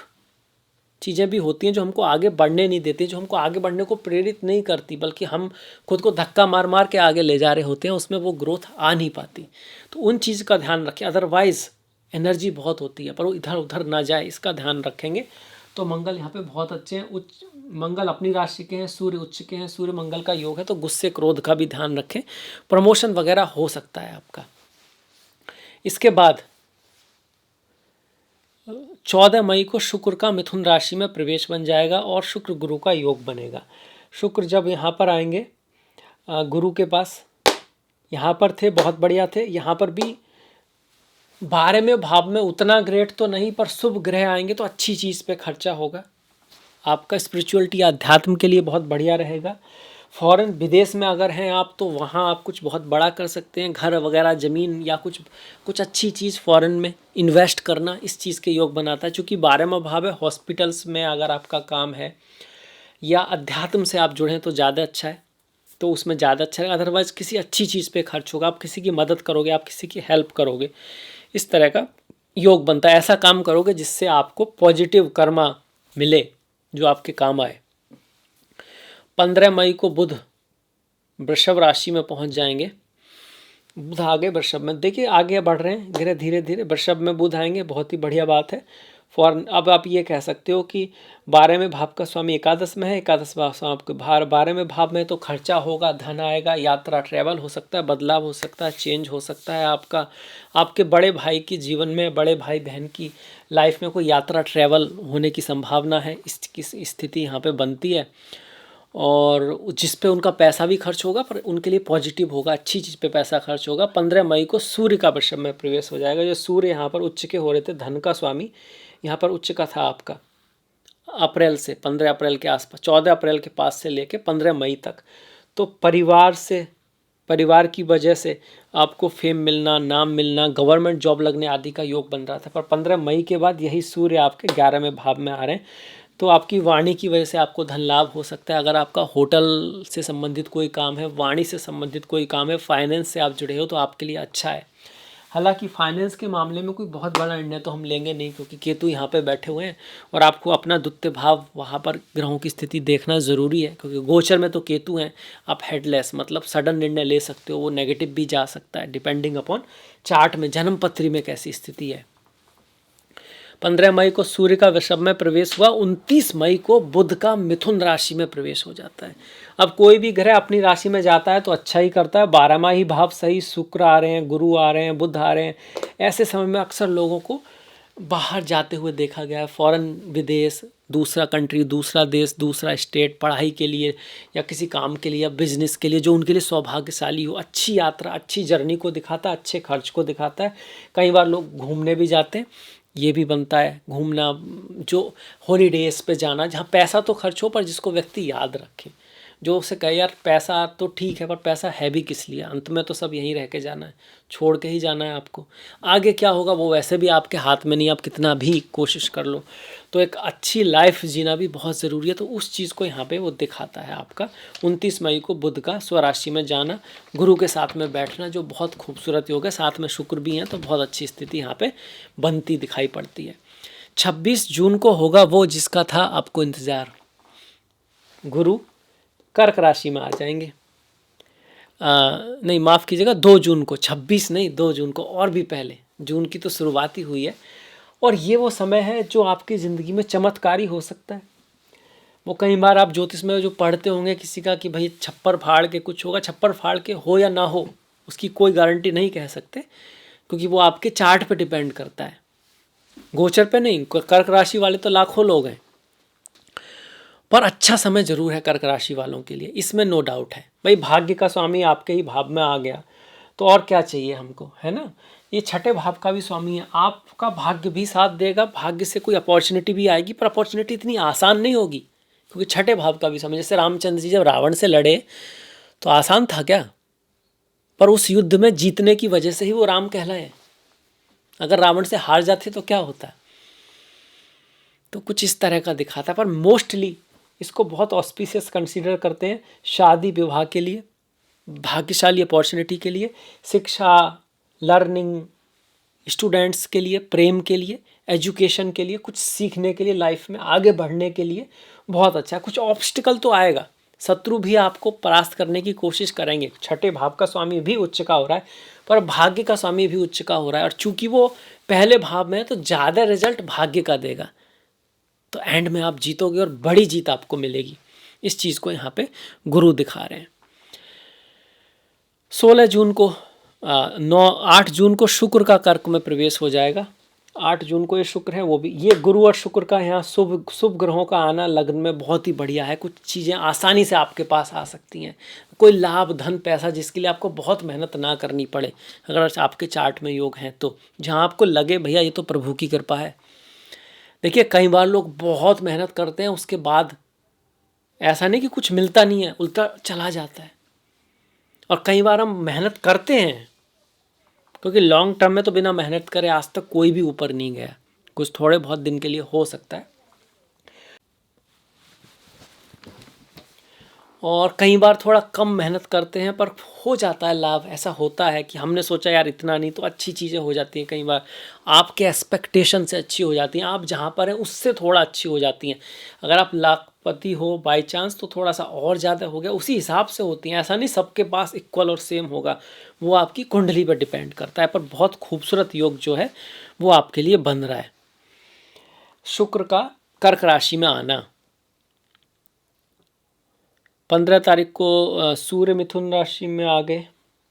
चीज़ें भी होती हैं जो हमको आगे बढ़ने नहीं देती, जो हमको आगे बढ़ने को प्रेरित नहीं करती, बल्कि हम खुद को धक्का मार मार के आगे ले जा रहे होते हैं, उसमें वो ग्रोथ आ नहीं पाती। तो उन चीज़ का ध्यान रखें। अदरवाइज़ एनर्जी बहुत होती है पर वो इधर उधर ना जाए, इसका ध्यान रखेंगे तो मंगल यहाँ पे बहुत अच्छे हैं। उच्च मंगल अपनी राशि के हैं, सूर्य उच्च के हैं, सूर्य मंगल का योग है, तो गुस्से क्रोध का भी ध्यान रखें। प्रमोशन वगैरह हो सकता है आपका। इसके बाद 14 मई को शुक्र का मिथुन राशि में प्रवेश बन जाएगा और शुक्र गुरु का योग बनेगा। शुक्र जब यहाँ पर आएंगे गुरु के पास, यहाँ पर थे बहुत बढ़िया थे, यहाँ पर भी 12वें भाव में उतना ग्रेट तो नहीं, पर शुभ ग्रह आएंगे तो अच्छी चीज़ पे खर्चा होगा आपका। स्पिरिचुअलिटी, अध्यात्म के लिए बहुत बढ़िया रहेगा। फॉरेन, विदेश में अगर हैं आप तो वहाँ आप कुछ बहुत बड़ा कर सकते हैं, घर वगैरह, ज़मीन या कुछ अच्छी चीज़ फॉरेन में इन्वेस्ट करना, इस चीज़ के योग बनाता है। चूँकि 12वां भाव है, हॉस्पिटल्स में अगर आपका काम है या अध्यात्म से आप जुड़े हैं तो ज़्यादा अच्छा है, तो उसमें ज़्यादा अच्छा है। अदरवाइज़ किसी अच्छी चीज़ पे खर्च होगा, आप किसी की मदद करोगे, आप किसी की हेल्प करोगे, इस तरह का योग बनता है। ऐसा काम करोगे जिससे आपको पॉजिटिव कर्मा मिले, जो आपके काम आए। 15 मई को बुध वृषभ राशि में पहुंच जाएंगे। बुध आगे वृषभ में, देखिए आगे बढ़ रहे हैं धीरे धीरे वृषभ में बुध आएंगे, बहुत ही बढ़िया बात है। फॉर अब आप ये कह सकते हो कि 12वें भाव का स्वामी एकादश में है, एकादश भाव आपके 12वें भाव में, तो खर्चा होगा, धन आएगा, यात्रा ट्रैवल हो सकता है, बदलाव हो सकता है, चेंज हो सकता है आपका। आपके बड़े भाई की जीवन में, बड़े भाई बहन की लाइफ में कोई यात्रा ट्रैवल होने की संभावना है, इस स्थिति यहाँ पे बनती है। और जिस पे उनका पैसा भी खर्च होगा पर उनके लिए पॉजिटिव होगा, अच्छी चीज़ पे पैसा खर्च होगा। 15 मई को सूर्य का वृषभ में प्रवेश हो जाएगा। जो सूर्य यहाँ पर उच्च के हो रहे थे, धन का स्वामी यहाँ पर उच्च का था आपका अप्रैल से, 15 अप्रैल के आसपास, 14 अप्रैल के पास से लेके 15 मई तक। तो परिवार की वजह से आपको फेम मिलना, नाम मिलना, गवर्नमेंट जॉब लगने आदि का योग बन रहा था। पर 15 मई के बाद यही सूर्य आपके 11वें भाव में आ रहे हैं, तो आपकी वाणी की वजह से आपको धन लाभ हो सकता है। अगर आपका होटल से संबंधित कोई काम है, वाणी से संबंधित कोई काम है, फाइनेंस से आप जुड़े हो, तो आपके लिए अच्छा है। हालांकि फाइनेंस के मामले में कोई बहुत बड़ा निर्णय तो हम लेंगे नहीं, क्योंकि केतु यहाँ पे बैठे हुए हैं और आपको अपना द्वितीय भाव वहाँ पर ग्रहों की स्थिति देखना ज़रूरी है, क्योंकि गोचर में तो केतु हैं। आप हेडलेस मतलब सडन निर्णय ले सकते हो, वो नेगेटिव भी जा सकता है, डिपेंडिंग अपॉन चार्ट में, जन्म पत्री में कैसी स्थिति है। 15 मई को सूर्य का वृषभ में प्रवेश हुआ, 29 मई को बुध का मिथुन राशि में प्रवेश हो जाता है। अब कोई भी ग्रह अपनी राशि में जाता है तो अच्छा ही करता है। 12वां ही भाव सही, शुक्र आ रहे हैं, गुरु आ रहे हैं, बुध आ रहे हैं। ऐसे समय में अक्सर लोगों को बाहर जाते हुए देखा गया है, फॉरेन, विदेश, दूसरा कंट्री, दूसरा देश, दूसरा स्टेट, पढ़ाई के लिए या किसी काम के लिए या बिजनेस के लिए, जो उनके लिए सौभाग्यशाली हो। अच्छी यात्रा, अच्छी जर्नी को दिखाता है, अच्छे खर्च को दिखाता है। कई बार लोग घूमने भी जाते हैं, ये भी बनता है घूमना, जो हॉलीडेज पे जाना, जहाँ पैसा तो खर्च हो पर जिसको व्यक्ति याद रखे, जो उसे कहे यार पैसा तो ठीक है पर पैसा है भी किस लिए, अंत में तो सब यहीं रह के जाना है, छोड़ के ही जाना है आपको। आगे क्या होगा वो वैसे भी आपके हाथ में नहीं, आप कितना भी कोशिश कर लो। तो एक अच्छी लाइफ जीना भी बहुत ज़रूरी है, तो उस चीज़ को यहाँ पे वो दिखाता है आपका। 29 मई को बुध का स्वराशि में जाना, गुरु के साथ में बैठना, जो बहुत खूबसूरत योग है, साथ में शुक्र भी हैं, तो बहुत अच्छी स्थिति यहाँ पे बनती दिखाई पड़ती है। 26 जून को होगा वो जिसका था आपको इंतज़ार, गुरु कर्क राशि में आ जाएंगे। नहीं माफ़ कीजिएगा, 2 जून को, 26 नहीं 2 जून को, और भी पहले, जून की तो शुरुआत ही हुई है। और ये वो समय है जो आपकी ज़िंदगी में चमत्कारी हो सकता है। वो कई बार आप ज्योतिष में जो पढ़ते होंगे किसी का कि भाई छप्पर फाड़ के कुछ होगा, छप्पर फाड़ के हो या ना हो उसकी कोई गारंटी नहीं कह सकते, क्योंकि वो आपके चार्ट पे डिपेंड करता है, गोचर पे नहीं। कर्क राशि वाले तो लाखों लोग हैं, पर अच्छा समय जरूर है कर्क राशि वालों के लिए, इसमें नो डाउट है। भाई भाग्य का स्वामी आपके ही भाव में आ गया तो और क्या चाहिए हमको, है ना। ये छठे भाव का भी स्वामी है, आपका भाग्य भी साथ देगा, भाग्य से कोई अपॉर्चुनिटी भी आएगी, पर अपॉर्चुनिटी इतनी आसान नहीं होगी, क्योंकि छठे भाव का भी स्वामी, जैसे रामचंद्र जी जब रावण से लड़े तो आसान था क्या, पर उस युद्ध में जीतने की वजह से ही वो राम कहलाए। अगर रावण से हार जाते तो क्या होता। तो कुछ इस तरह का दिखाता है, पर मोस्टली इसको बहुत ऑस्पिशियस कंसीडर करते हैं शादी विवाह के लिए, भाग्यशाली अपॉर्चुनिटी के लिए, शिक्षा, लर्निंग, स्टूडेंट्स के लिए, प्रेम के लिए, एजुकेशन के लिए, कुछ सीखने के लिए, लाइफ में आगे बढ़ने के लिए बहुत अच्छा है। कुछ ऑब्स्टिकल तो आएगा, शत्रु भी आपको परास्त करने की कोशिश करेंगे। छठे भाव का स्वामी भी उच्च का हो रहा है, पर भाग्य का स्वामी भी उच्च का हो रहा है, और चूंकि वो पहले भाव में है तो ज़्यादा रिजल्ट भाग्य का देगा, तो एंड में आप जीतोगे और बड़ी जीत आपको मिलेगी। इस चीज़ को यहाँ पे गुरु दिखा रहे हैं। 16 जून को 8 जून को शुक्र का कर्क में प्रवेश हो जाएगा। 8 जून को ये शुक्र है, वो भी ये गुरु और शुक्र का यहाँ शुभ ग्रहों का आना लग्न में बहुत ही बढ़िया है। कुछ चीज़ें आसानी से आपके पास आ सकती हैं, कोई लाभ, धन, पैसा जिसके लिए आपको बहुत मेहनत ना करनी पड़े, अगर आपके चार्ट में योग हैं तो, जहाँ आपको लगे भैया ये तो प्रभु की कृपा है। देखिए कई बार लोग बहुत मेहनत करते हैं, उसके बाद ऐसा नहीं कि कुछ मिलता नहीं है, उल्टा चला जाता है। और कई बार हम मेहनत करते हैं, क्योंकि लॉन्ग टर्म में तो बिना मेहनत करे आज तक कोई भी ऊपर नहीं गया, कुछ थोड़े बहुत दिन के लिए हो सकता है। और कई बार थोड़ा कम मेहनत करते हैं पर हो जाता है लाभ। ऐसा होता है कि हमने सोचा यार इतना नहीं, तो अच्छी चीज़ें हो जाती हैं। कई बार आपके एक्सपेक्टेशन से अच्छी हो जाती हैं, आप जहाँ पर हैं उससे थोड़ा अच्छी हो जाती हैं। अगर आप लाखपति हो बाय चांस तो थोड़ा सा और ज़्यादा हो गया, उसी हिसाब से होती हैं। ऐसा नहीं सबके पास इक्वल और सेम होगा, वो आपकी कुंडली पर डिपेंड करता है। पर बहुत खूबसूरत योग जो है वो आपके लिए बन रहा है। शुक्र का कर्क राशि में आना, 15 तारीख को सूर्य मिथुन राशि में आ गए,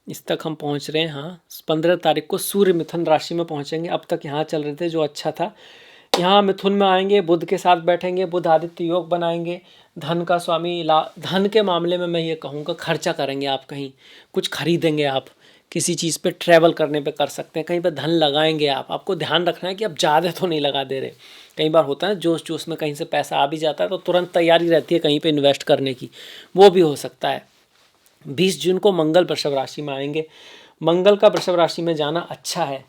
इस तक हम पहुंच रहे हैं। हाँ, 15 तारीख को सूर्य मिथुन राशि में पहुंचेंगे। अब तक यहाँ चल रहे थे जो अच्छा था। यहाँ मिथुन में आएंगे, बुध के साथ बैठेंगे, बुध आदित्य योग बनाएंगे। धन का स्वामी धन के मामले में मैं ये कहूँगा खर्चा करेंगे आप, कहीं कुछ खरीदेंगे आप, किसी चीज़ पे ट्रैवल करने पे कर सकते हैं, कहीं पे धन लगाएंगे आप। आपको ध्यान रखना है कि आप ज़्यादा तो नहीं लगा दे रहे। कई बार होता है जोश जोश में कहीं से पैसा आ भी जाता है तो तुरंत तैयारी रहती है कहीं पे इन्वेस्ट करने की, वो भी हो सकता है। 20 जून को मंगल वृषभ राशि में आएंगे। मंगल का वृषभ राशि में जाना अच्छा है।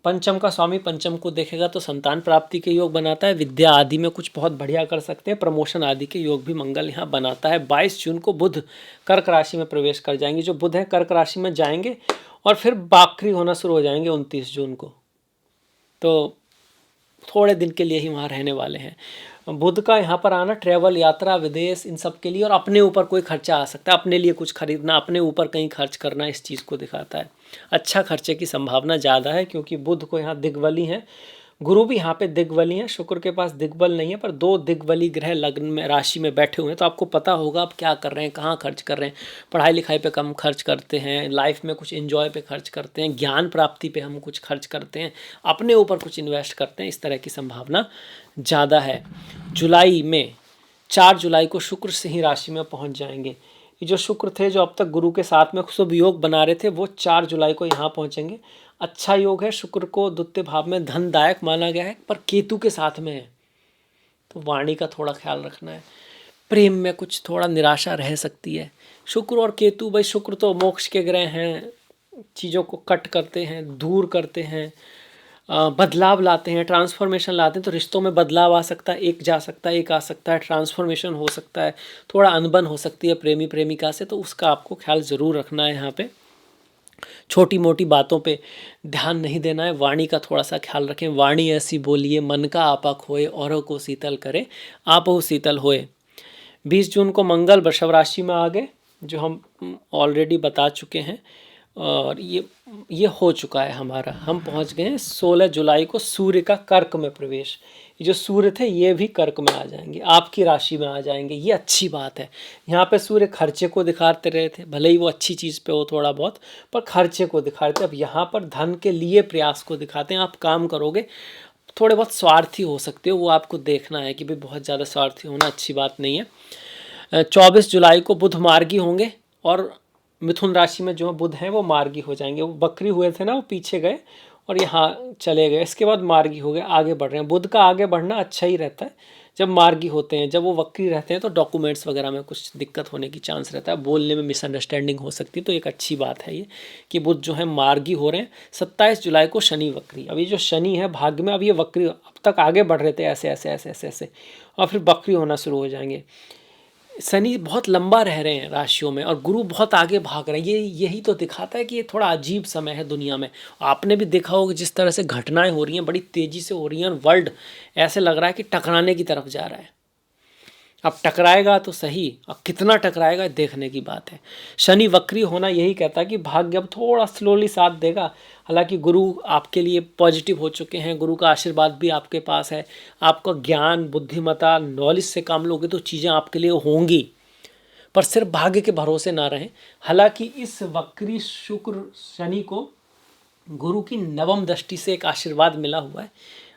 पंचम का स्वामी पंचम को देखेगा तो संतान प्राप्ति के योग बनाता है। विद्या आदि में कुछ बहुत बढ़िया कर सकते हैं। प्रमोशन आदि के योग भी मंगल यहाँ बनाता है। 22 जून को बुध कर्क राशि में प्रवेश कर जाएंगे। जो बुध है कर्क राशि में जाएंगे और फिर बाक्री होना शुरू हो जाएंगे 29 जून को। तो थोड़े दिन के लिए ही वहाँ रहने वाले हैं। बुध का यहाँ पर आना ट्रैवल, यात्रा, विदेश, इन सब के लिए, और अपने ऊपर कोई खर्चा आ सकता है। अपने लिए कुछ खरीदना, अपने ऊपर कहीं खर्च करना, इस चीज़ को दिखाता है। अच्छा खर्चे की संभावना ज़्यादा है क्योंकि बुध को यहाँ दिग्बली है। गुरु भी यहाँ पे दिग्बली है। शुक्र के पास दिग्बल नहीं है पर 2 दिग्बली ग्रह लग्न में राशि में बैठे हुए हैं। तो आपको पता होगा आप क्या कर रहे हैं, कहाँ खर्च कर रहे हैं। पढ़ाई लिखाई पे कम खर्च करते हैं, लाइफ में कुछ एंजॉय पे खर्च करते हैं, ज्ञान प्राप्ति पे हम कुछ खर्च करते हैं, अपने ऊपर कुछ इन्वेस्ट करते हैं। इस तरह की संभावना ज़्यादा है। जुलाई में 4 जुलाई को शुक्र सिंह राशि में पहुँच जाएंगे। ये जो शुक्र थे जो अब तक गुरु के साथ में शुभ योग बना रहे थे वो 4 जुलाई को यहाँ पहुँचेंगे। अच्छा योग है। शुक्र को द्वितीय भाव में धनदायक माना गया है पर केतु के साथ में है, तो वाणी का थोड़ा ख्याल रखना है। प्रेम में कुछ थोड़ा निराशा रह सकती है। शुक्र और केतु, भाई शुक्र तो मोक्ष के ग्रह हैं, चीज़ों को कट करते हैं, दूर करते हैं, बदलाव लाते हैं, ट्रांसफॉर्मेशन लाते हैं। तो रिश्तों में बदलाव आ सकता है, एक जा सकता है, एक आ सकता है, ट्रांसफॉर्मेशन हो सकता है, थोड़ा अनबन हो सकती है प्रेमी प्रेमिका से, तो उसका आपको ख्याल ज़रूर रखना है। यहाँ पे छोटी मोटी बातों पे ध्यान नहीं देना है। वाणी का थोड़ा सा ख्याल रखें। वाणी ऐसी बोलिए मन का आपा खोए, औरों को शीतल करे आपो शीतल होए। 20 जून को मंगल वृषभ राशि में आ गए, जो हम ऑलरेडी बता चुके हैं, और ये हो चुका है हमारा। हम पहुंच गए हैं 16 जुलाई को सूर्य का कर्क में प्रवेश। ये जो सूर्य थे ये भी कर्क में आ जाएंगे, आपकी राशि में आ जाएंगे। ये अच्छी बात है। यहाँ पे सूर्य खर्चे को दिखाते रहे थे, भले ही वो अच्छी चीज़ पे हो थोड़ा बहुत, पर खर्चे को दिखा रहे थे। अब यहाँ पर धन के लिए प्रयास को दिखाते हैं। आप काम करोगे, थोड़े बहुत स्वार्थी हो सकते हो, वो आपको देखना है कि भाई बहुत ज़्यादा स्वार्थी होना अच्छी बात नहीं है। 24 जुलाई को बुध मार्गी होंगे और मिथुन राशि में जो बुध हैं वो मार्गी हो जाएंगे। वो बकरी हुए थे ना, वो पीछे गए और यहाँ चले गए, इसके बाद मार्गी हो गए, आगे बढ़ रहे हैं। बुध का आगे बढ़ना अच्छा ही रहता है जब मार्गी होते हैं। जब वो वक्री रहते हैं तो डॉक्यूमेंट्स वगैरह में कुछ दिक्कत होने की चांस रहता है, बोलने में मिसअंडरस्टैंडिंग हो सकती है। तो एक अच्छी बात है ये कि बुध जो है मार्गी हो रहे हैं। 27 जुलाई को शनि वक्री। अब ये जो शनि है भाग्य में, अब ये वक्री, अब तक आगे बढ़ रहे थे ऐसे ऐसे ऐसे ऐसे ऐसे, और फिर वक्री होना शुरू हो जाएंगे। शनि बहुत लंबा रह रहे हैं राशियों में और गुरु बहुत आगे भाग रहे हैं। ये यही तो दिखाता है कि ये थोड़ा अजीब समय है दुनिया में। आपने भी देखा होगा जिस तरह से घटनाएं हो रही हैं, बड़ी तेज़ी से हो रही हैं, और वर्ल्ड ऐसे लग रहा है कि टकराने की तरफ जा रहा है। अब टकराएगा तो सही, अब कितना टकराएगा देखने की बात है। शनि वक्री होना यही कहता है कि भाग्य अब थोड़ा स्लोली साथ देगा। हालांकि गुरु आपके लिए पॉजिटिव हो चुके हैं, गुरु का आशीर्वाद भी आपके पास है। आपका ज्ञान, बुद्धिमत्ता, नॉलेज से काम लोगे तो चीज़ें आपके लिए होंगी, पर सिर्फ भाग्य के भरोसे ना रहें। हालांकि इस वक्री शुक्र शनि को गुरु की नवम दृष्टि से एक आशीर्वाद मिला हुआ है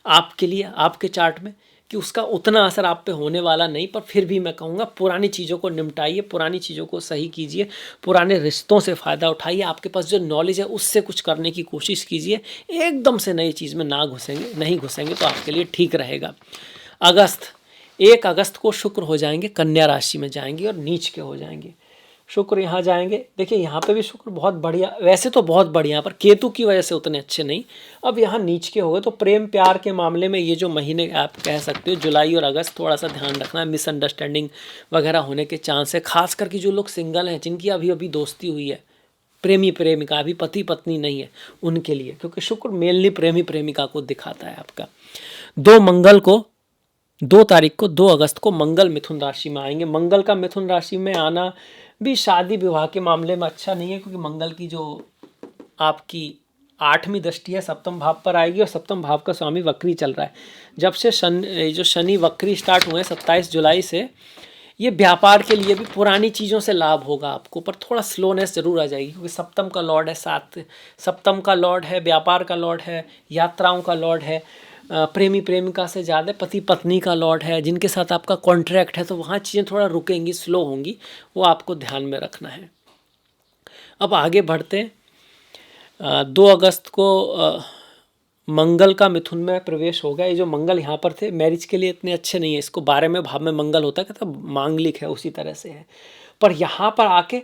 आपके लिए, आपके चार्ट में, कि उसका उतना असर आप पे होने वाला नहीं। पर फिर भी मैं कहूँगा पुरानी चीज़ों को निपटाइए, पुरानी चीज़ों को सही कीजिए, पुराने रिश्तों से फ़ायदा उठाइए। आपके पास जो नॉलेज है उससे कुछ करने की कोशिश कीजिए। एकदम से नई चीज़ में नहीं घुसेंगे तो आपके लिए ठीक रहेगा। 1 अगस्त को शुक्र हो जाएंगे, कन्या राशि में जाएंगे और नीच के हो जाएंगे। शुक्र यहाँ जाएंगे, देखिए यहाँ पे भी शुक्र बहुत बढ़िया, वैसे तो बहुत बढ़िया, पर केतु की वजह से उतने अच्छे नहीं। अब यहाँ नीच के हो गए, तो प्रेम प्यार के मामले में ये जो महीने आप कह सकते हो जुलाई और अगस्त, थोड़ा सा ध्यान रखना है, मिसअंडरस्टैंडिंग वगैरह होने के चांस है, खास करके जो लोग सिंगल हैं, जिनकी अभी अभी दोस्ती हुई है, प्रेमी प्रेमिका, अभी पति पत्नी नहीं है, उनके लिए, क्योंकि शुक्र मेनली प्रेमी प्रेमिका को दिखाता है आपका। 2 तारीख को 2 अगस्त को मंगल मिथुन राशि में आएंगे। मंगल का मिथुन राशि में आना भी शादी विवाह के मामले में अच्छा नहीं है, क्योंकि मंगल की जो आपकी 8वीं दृष्टि है सप्तम भाव पर आएगी, और सप्तम भाव का स्वामी वक्री चल रहा है। जब से शनि वक्री स्टार्ट हुए 27 जुलाई से, ये व्यापार के लिए भी पुरानी चीज़ों से लाभ होगा आपको, पर थोड़ा स्लोनेस जरूर आ जाएगी, क्योंकि सप्तम का लॉर्ड है 7, सप्तम का लॉर्ड है, व्यापार का लॉर्ड है, यात्राओं का लॉर्ड है, प्रेमी प्रेमिका से ज़्यादा पति पत्नी का लॉर्ड है, जिनके साथ आपका कॉन्ट्रैक्ट है, तो वहाँ चीज़ें थोड़ा रुकेंगी, स्लो होंगी, वो आपको ध्यान में रखना है। अब आगे बढ़ते हैं। 2 अगस्त को मंगल का मिथुन में प्रवेश हो गया। ये जो मंगल यहाँ पर थे, मैरिज के लिए इतने अच्छे नहीं है, इसको 12वें भाव में मंगल होता है, तो मांगलिक है, उसी तरह से है, पर यहाँ पर आके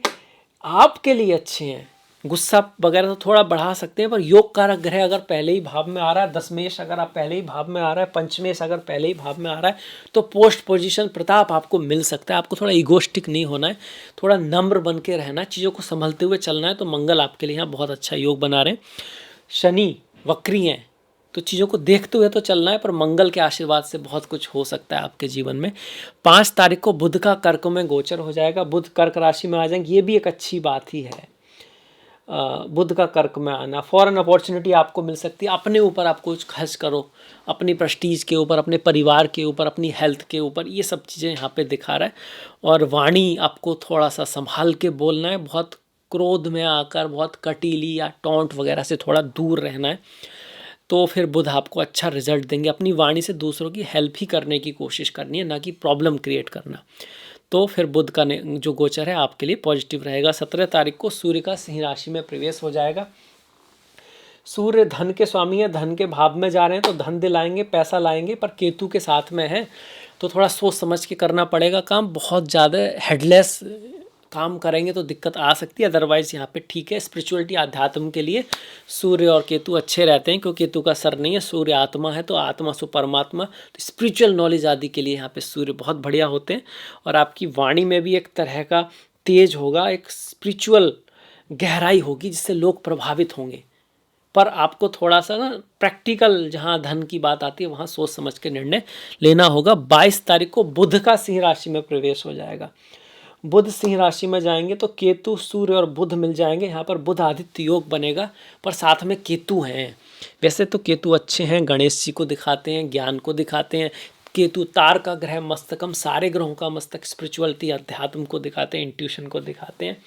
आपके लिए अच्छे हैं। गुस्सा वगैरह तो थोड़ा बढ़ा सकते हैं, पर योग कारक ग्रह अगर पहले ही भाव में आ रहा है, दशमेश अगर आप पहले ही भाव में आ रहा है, पंचमेश अगर पहले ही भाव में आ रहा है, तो पोस्ट पोजीशन प्रताप आपको मिल सकता है। आपको थोड़ा ईगोस्टिक नहीं होना है, थोड़ा नम्र बन के रहना है, चीज़ों को संभलते हुए चलना है, तो मंगल आपके लिए यहाँ बहुत अच्छा योग बना रहे हैं। शनि वक्री हैं, तो चीज़ों को देखते हुए तो चलना है, पर मंगल के आशीर्वाद से बहुत कुछ हो सकता है आपके जीवन में। 5 तारीख को बुध का कर्क में गोचर हो जाएगा, बुध कर्क राशि में आ जाएंगे, ये भी एक अच्छी बात ही है। बुध का कर्क में आना, फॉरेन अपॉर्चुनिटी आपको मिल सकती है, अपने ऊपर आप कुछ खर्च करो, अपनी प्रेस्टीज के ऊपर, अपने परिवार के ऊपर, अपनी हेल्थ के ऊपर, ये सब चीज़ें यहाँ पे दिखा रहा है। और वाणी आपको थोड़ा सा संभाल के बोलना है, बहुत क्रोध में आकर बहुत कटीली या टॉन्ट वगैरह से थोड़ा दूर रहना है, तो फिर बुध आपको अच्छा रिजल्ट देंगे। अपनी वाणी से दूसरों की हेल्प ही करने की कोशिश करनी है, ना कि प्रॉब्लम क्रिएट करना। तो फिर बुध का जो गोचर है आपके लिए पॉजिटिव रहेगा। 17 तारीख को सूर्य का सिंह राशि में प्रवेश हो जाएगा। सूर्य धन के स्वामी है, धन के भाव में जा रहे हैं, तो धन दिलाएंगे, पैसा लाएंगे, पर केतु के साथ में है, तो थोड़ा सोच समझ के करना पड़ेगा काम। बहुत ज़्यादा हेडलेस काम करेंगे तो दिक्कत आ सकती है, अदरवाइज यहाँ पे ठीक है। स्पिरिचुअलिटी अध्यात्म के लिए सूर्य और केतु अच्छे रहते हैं, क्योंकि केतु का सर नहीं है, सूर्य आत्मा है, तो आत्मा सु परमात्मा, तो स्पिरिचुअल नॉलेज आदि के लिए यहाँ पे सूर्य बहुत बढ़िया होते हैं। और आपकी वाणी में भी एक तरह का तेज होगा, एक स्पिरिचुअल गहराई होगी, जिससे लोग प्रभावित होंगे। पर आपको थोड़ा सा ना प्रैक्टिकल, जहाँ धन की बात आती है वहाँ सोच समझ के निर्णय लेना होगा। 22 तारीख को बुध का सिंह राशि में प्रवेश हो जाएगा। बुध सिंह राशि में जाएंगे तो केतु सूर्य और बुध मिल जाएंगे। यहाँ पर बुध आदित्य योग बनेगा, पर साथ में केतु हैं। वैसे तो केतु अच्छे हैं, गणेश जी को दिखाते हैं, ज्ञान को दिखाते हैं। केतु तार का ग्रह, मस्तकम, सारे ग्रहों का मस्तक, स्पिरिचुअलिटी अध्यात्म को दिखाते हैं, इंट्यूशन को दिखाते हैं।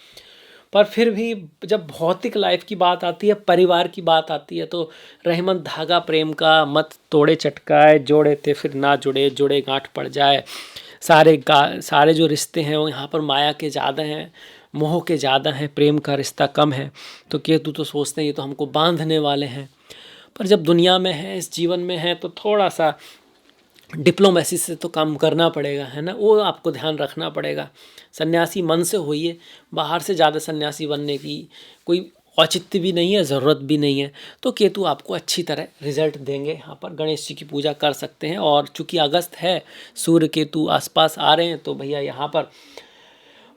पर फिर भी जब भौतिक लाइफ की बात आती है, परिवार की बात आती है, तो रहमत धागा प्रेम का मत तोड़े चटकाए, जोड़े थे फिर ना जुड़े, जुड़े गांठ पड़ जाए। सारे जो रिश्ते हैं वो यहाँ पर माया के ज़्यादा हैं, मोह के ज़्यादा हैं, प्रेम का रिश्ता कम है। तो केतु तो सोचते हैं ये तो हमको बांधने वाले हैं, पर जब दुनिया में है, इस जीवन में है, तो थोड़ा सा डिप्लोमेसी से तो काम करना पड़ेगा, है ना, वो आपको ध्यान रखना पड़ेगा। सन्यासी मन से होइए, बाहर से ज़्यादा सन्यासी बनने की कोई औचित्य भी नहीं है, ज़रूरत भी नहीं है। तो केतु आपको अच्छी तरह रिजल्ट देंगे। यहाँ पर गणेश जी की पूजा कर सकते हैं, और चूंकि अगस्त है, सूर्य केतु आसपास आ रहे हैं, तो भैया यहाँ पर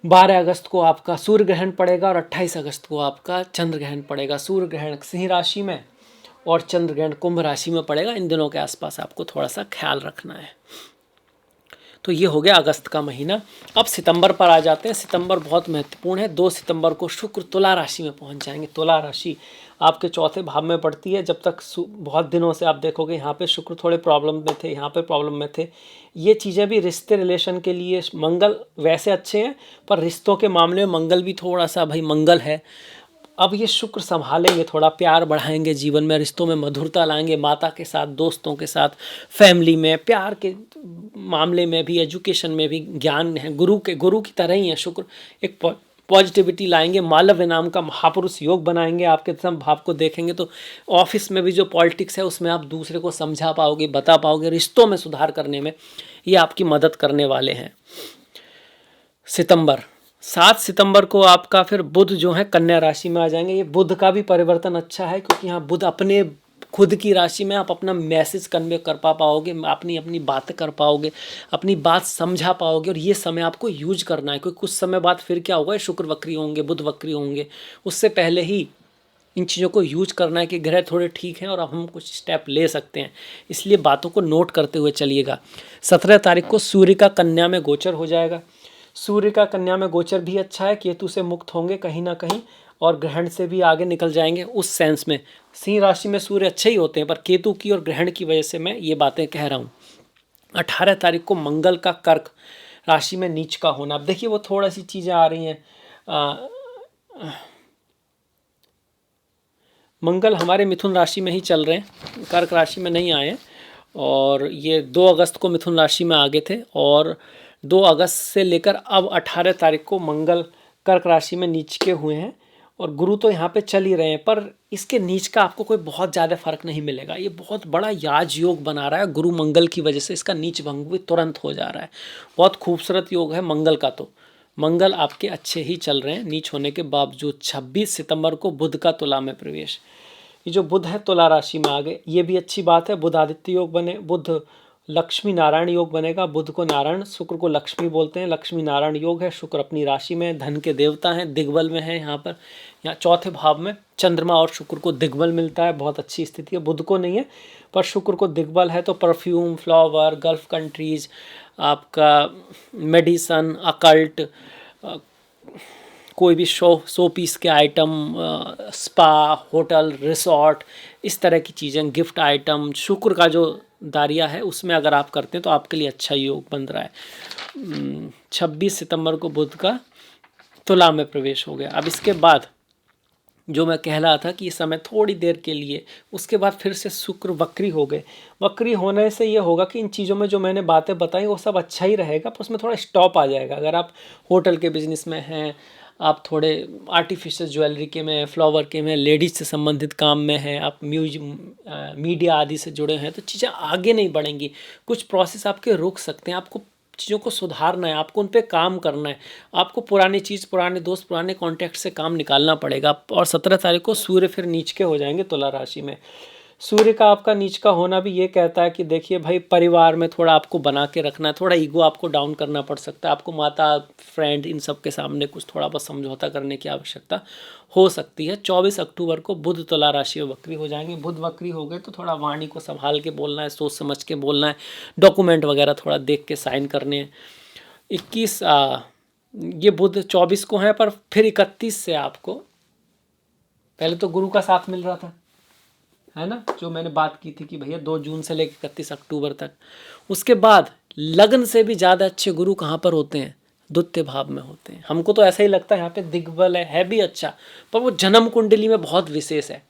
12 अगस्त को आपका सूर्य ग्रहण पड़ेगा, और 28 अगस्त को आपका चंद्र ग्रहण पड़ेगा। सूर्य ग्रहण सिंह राशि में और चंद्र ग्रहण कुंभ राशि में पड़ेगा। इन दिनों के आसपास आपको थोड़ा सा ख्याल रखना है। तो ये हो गया अगस्त का महीना। अब सितंबर पर आ जाते हैं। सितंबर बहुत महत्वपूर्ण है। 2 सितंबर को शुक्र तुला राशि में पहुंच जाएंगे। तुला राशि आपके चौथे भाव में पड़ती है। जब तक बहुत दिनों से आप देखोगे यहाँ पे शुक्र थोड़े प्रॉब्लम में थे, यहाँ पे प्रॉब्लम में थे। ये चीज़ें भी रिश्ते रिलेशन के लिए, मंगल वैसे अच्छे हैं, पर रिश्तों के मामले में मंगल भी थोड़ा सा, भाई मंगल है। अब ये शुक्र संभालेंगे, थोड़ा प्यार बढ़ाएंगे, जीवन में रिश्तों में मधुरता लाएंगे, माता के साथ, दोस्तों के साथ, फैमिली में, प्यार के मामले में भी, एजुकेशन में भी। ज्ञान है, गुरु की तरह ही है शुक्र, एक पॉजिटिविटी लाएंगे। मालव्य नाम का महापुरुष योग बनाएंगे। आपके दसम भाव को देखेंगे तो ऑफिस में भी जो पॉलिटिक्स है उसमें आप दूसरे को समझा पाओगे, बता पाओगे, रिश्तों में सुधार करने में ये आपकी मदद करने वाले हैं। सितंबर 7 सितंबर को आपका फिर बुध जो है कन्या राशि में आ जाएंगे। ये बुध का भी परिवर्तन अच्छा है, क्योंकि यहाँ बुध अपने खुद की राशि में आप अपना मैसेज कन्वे कर पाओगे, अपनी अपनी बातें कर पाओगे, अपनी बात समझा पाओगे। और ये समय आपको यूज करना है, क्योंकि कुछ समय बाद फिर क्या होगा, शुक्र वक्री होंगे, बुध वक्री होंगे। उससे पहले ही इन चीज़ों को यूज करना है कि ग्रह थोड़े ठीक हैं और अब हम कुछ स्टेप ले सकते हैं। इसलिए बातों को नोट करते हुए चलिएगा। 17 तारीख को सूर्य का कन्या में गोचर हो जाएगा। सूर्य का कन्या में गोचर भी अच्छा है, केतु से मुक्त होंगे कहीं ना कहीं, और ग्रहण से भी आगे निकल जाएंगे। उस सेंस में सिंह राशि में सूर्य अच्छे ही होते हैं, पर केतु की और ग्रहण की वजह से मैं ये बातें कह रहा हूँ। 18 तारीख को मंगल का कर्क राशि में नीच का होना। अब देखिए वो थोड़ा सी चीज़ें आ रही हैं। मंगल हमारे मिथुन राशि में ही चल रहे हैं, कर्क राशि में नहीं आए हैं। और ये 2 अगस्त को मिथुन राशि में आ गए थे, और 2 अगस्त से लेकर अब 18 तारीख को मंगल कर्क राशि में नीच के हुए हैं। और गुरु तो यहाँ पे चल ही रहे हैं, पर इसके नीच का आपको कोई बहुत ज़्यादा फर्क नहीं मिलेगा। ये बहुत बड़ा याज योग बना रहा है गुरु मंगल की वजह से, इसका नीच भंग भी तुरंत हो जा रहा है। बहुत खूबसूरत योग है मंगल का। तो मंगल आपके अच्छे ही चल रहे हैं नीच होने के बावजूद। 26 सितंबर को बुध का तुला में प्रवेश। ये जो बुध है तुला राशि में आ गए, ये भी अच्छी बात है। बुध आदित्य योग बने, बुध लक्ष्मी नारायण योग बनेगा। बुध को नारायण, शुक्र को लक्ष्मी बोलते हैं, लक्ष्मी नारायण योग है। शुक्र अपनी राशि में धन के देवता हैं, दिग्बल में है। यहाँ पर यहाँ चौथे भाव में चंद्रमा और शुक्र को दिग्बल मिलता है, बहुत अच्छी स्थिति है। बुध को नहीं है, पर शुक्र को दिग्बल है। तो परफ्यूम, फ्लावर, गल्फ कंट्रीज, आपका मेडिसन, अकल्ट, कोई भी शो पीस के आइटम, स्पा, होटल, रिसोर्ट, इस तरह की चीज़ें, गिफ्ट आइटम, शुक्र का जो दारिया है उसमें अगर आप करते हैं तो आपके लिए अच्छा योग बन रहा है। 26 सितंबर को बुध का तुला में प्रवेश हो गया। अब इसके बाद जो मैं कह रहा था कि ये समय थोड़ी देर के लिए, उसके बाद फिर से शुक्र वक्री हो गए। वक्री होने से ये होगा कि इन चीज़ों में जो मैंने बातें बताई वो सब अच्छा ही रहेगा, पर उसमें थोड़ा स्टॉप आ जाएगा। अगर आप होटल के बिजनेस में हैं, आप थोड़े आर्टिफिशियल ज्वेलरी के में, फ्लावर के में, लेडीज से संबंधित काम में हैं, आप मीडिया आदि से जुड़े हैं, तो चीज़ें आगे नहीं बढ़ेंगी। कुछ प्रोसेस आपके रुक सकते हैं। आपको चीज़ों को सुधारना है, आपको उन पे काम करना है। आपको पुरानी चीज़, पुराने दोस्त, पुराने कॉन्टैक्ट से काम निकालना पड़ेगा। और 17 तारीख को सूर्य फिर नीच के हो जाएंगे तुला राशि में। सूर्य का आपका नीच का होना भी ये कहता है कि देखिए भाई, परिवार में थोड़ा आपको बना के रखना है, थोड़ा ईगो आपको डाउन करना पड़ सकता है। आपको माता, फ्रेंड, इन सब के सामने कुछ थोड़ा बहुत समझौता करने की आवश्यकता हो सकती है। 24 अक्टूबर को बुध तुला राशि में वक्री हो जाएंगे। बुध वक्री हो गए तो थोड़ा वाणी को संभाल के बोलना है, सोच समझ के बोलना है, डॉक्यूमेंट वगैरह थोड़ा देख के साइन करने हैं। 21 ये बुध 24 को है, पर फिर 31 से आपको, पहले तो गुरु का साथ मिल रहा था, है ना, जो मैंने बात की थी कि भैया 2 जून से लेकर 31 अक्टूबर तक। उसके बाद लगन से भी ज़्यादा अच्छे गुरु कहाँ पर होते हैं? द्वितीय भाव में होते हैं। हमको तो ऐसा ही लगता है यहाँ पे दिग्बल है भी अच्छा, पर वो जन्म कुंडली में बहुत विशेष है।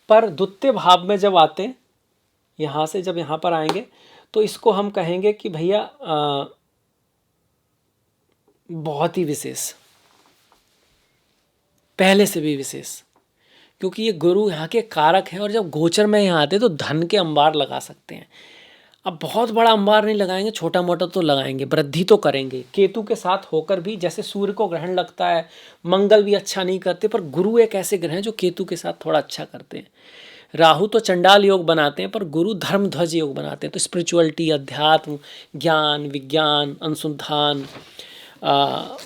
पर द्वितीय भाव में जब आते, यहाँ से जब यहाँ पर आएंगे, तो इसको हम कहेंगे कि भैया बहुत ही विशेष, पहले से भी विशेष, क्योंकि ये गुरु यहाँ के कारक हैं। और जब गोचर में यहाँ आते तो धन के अंबार लगा सकते हैं। अब बहुत बड़ा अंबार नहीं लगाएंगे, छोटा मोटा तो लगाएंगे, वृद्धि तो करेंगे। केतु के साथ होकर भी, जैसे सूर्य को ग्रहण लगता है, मंगल भी अच्छा नहीं करते, पर गुरु एक ऐसे ग्रह हैं जो केतु के साथ थोड़ा अच्छा करते हैं। राहु तो चंडाल योग बनाते हैं, पर गुरु धर्म ध्वज योग बनाते हैं। तो स्पिरिचुअलिटी, अध्यात्म, ज्ञान, विज्ञान, अनुसंधान,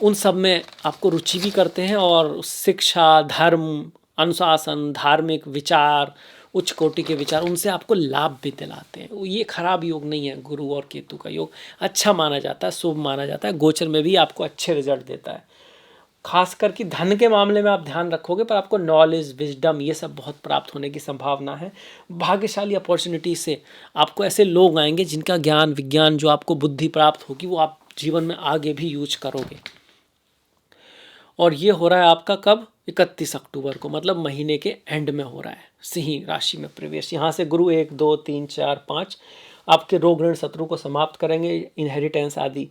उन सब में आपको रुचि भी करते हैं। और शिक्षा, धर्म, अनुशासन, धार्मिक विचार, उच्च कोटि के विचार, उनसे आपको लाभ भी दिलाते हैं। ये खराब योग नहीं है। गुरु और केतु का योग अच्छा माना जाता है, शुभ माना जाता है। गोचर में भी आपको अच्छे रिजल्ट देता है। खास करके धन के मामले में आप ध्यान रखोगे, पर आपको नॉलेज, विजडम, ये सब बहुत प्राप्त होने की संभावना है। भाग्यशाली अपॉर्चुनिटी से आपको ऐसे लोग आएंगे जिनका ज्ञान, विज्ञान, जो आपको बुद्धि प्राप्त होगी, वो आप जीवन में आगे भी यूज करोगे। और ये हो रहा है आपका कब? 31 अक्टूबर को, मतलब महीने के एंड में हो रहा है सिंह राशि में प्रवेश। यहाँ से गुरु 1, 2, 3, 4, 5 आपके रोग, ऋण, शत्रु को समाप्त करेंगे। इनहेरिटेंस आदि,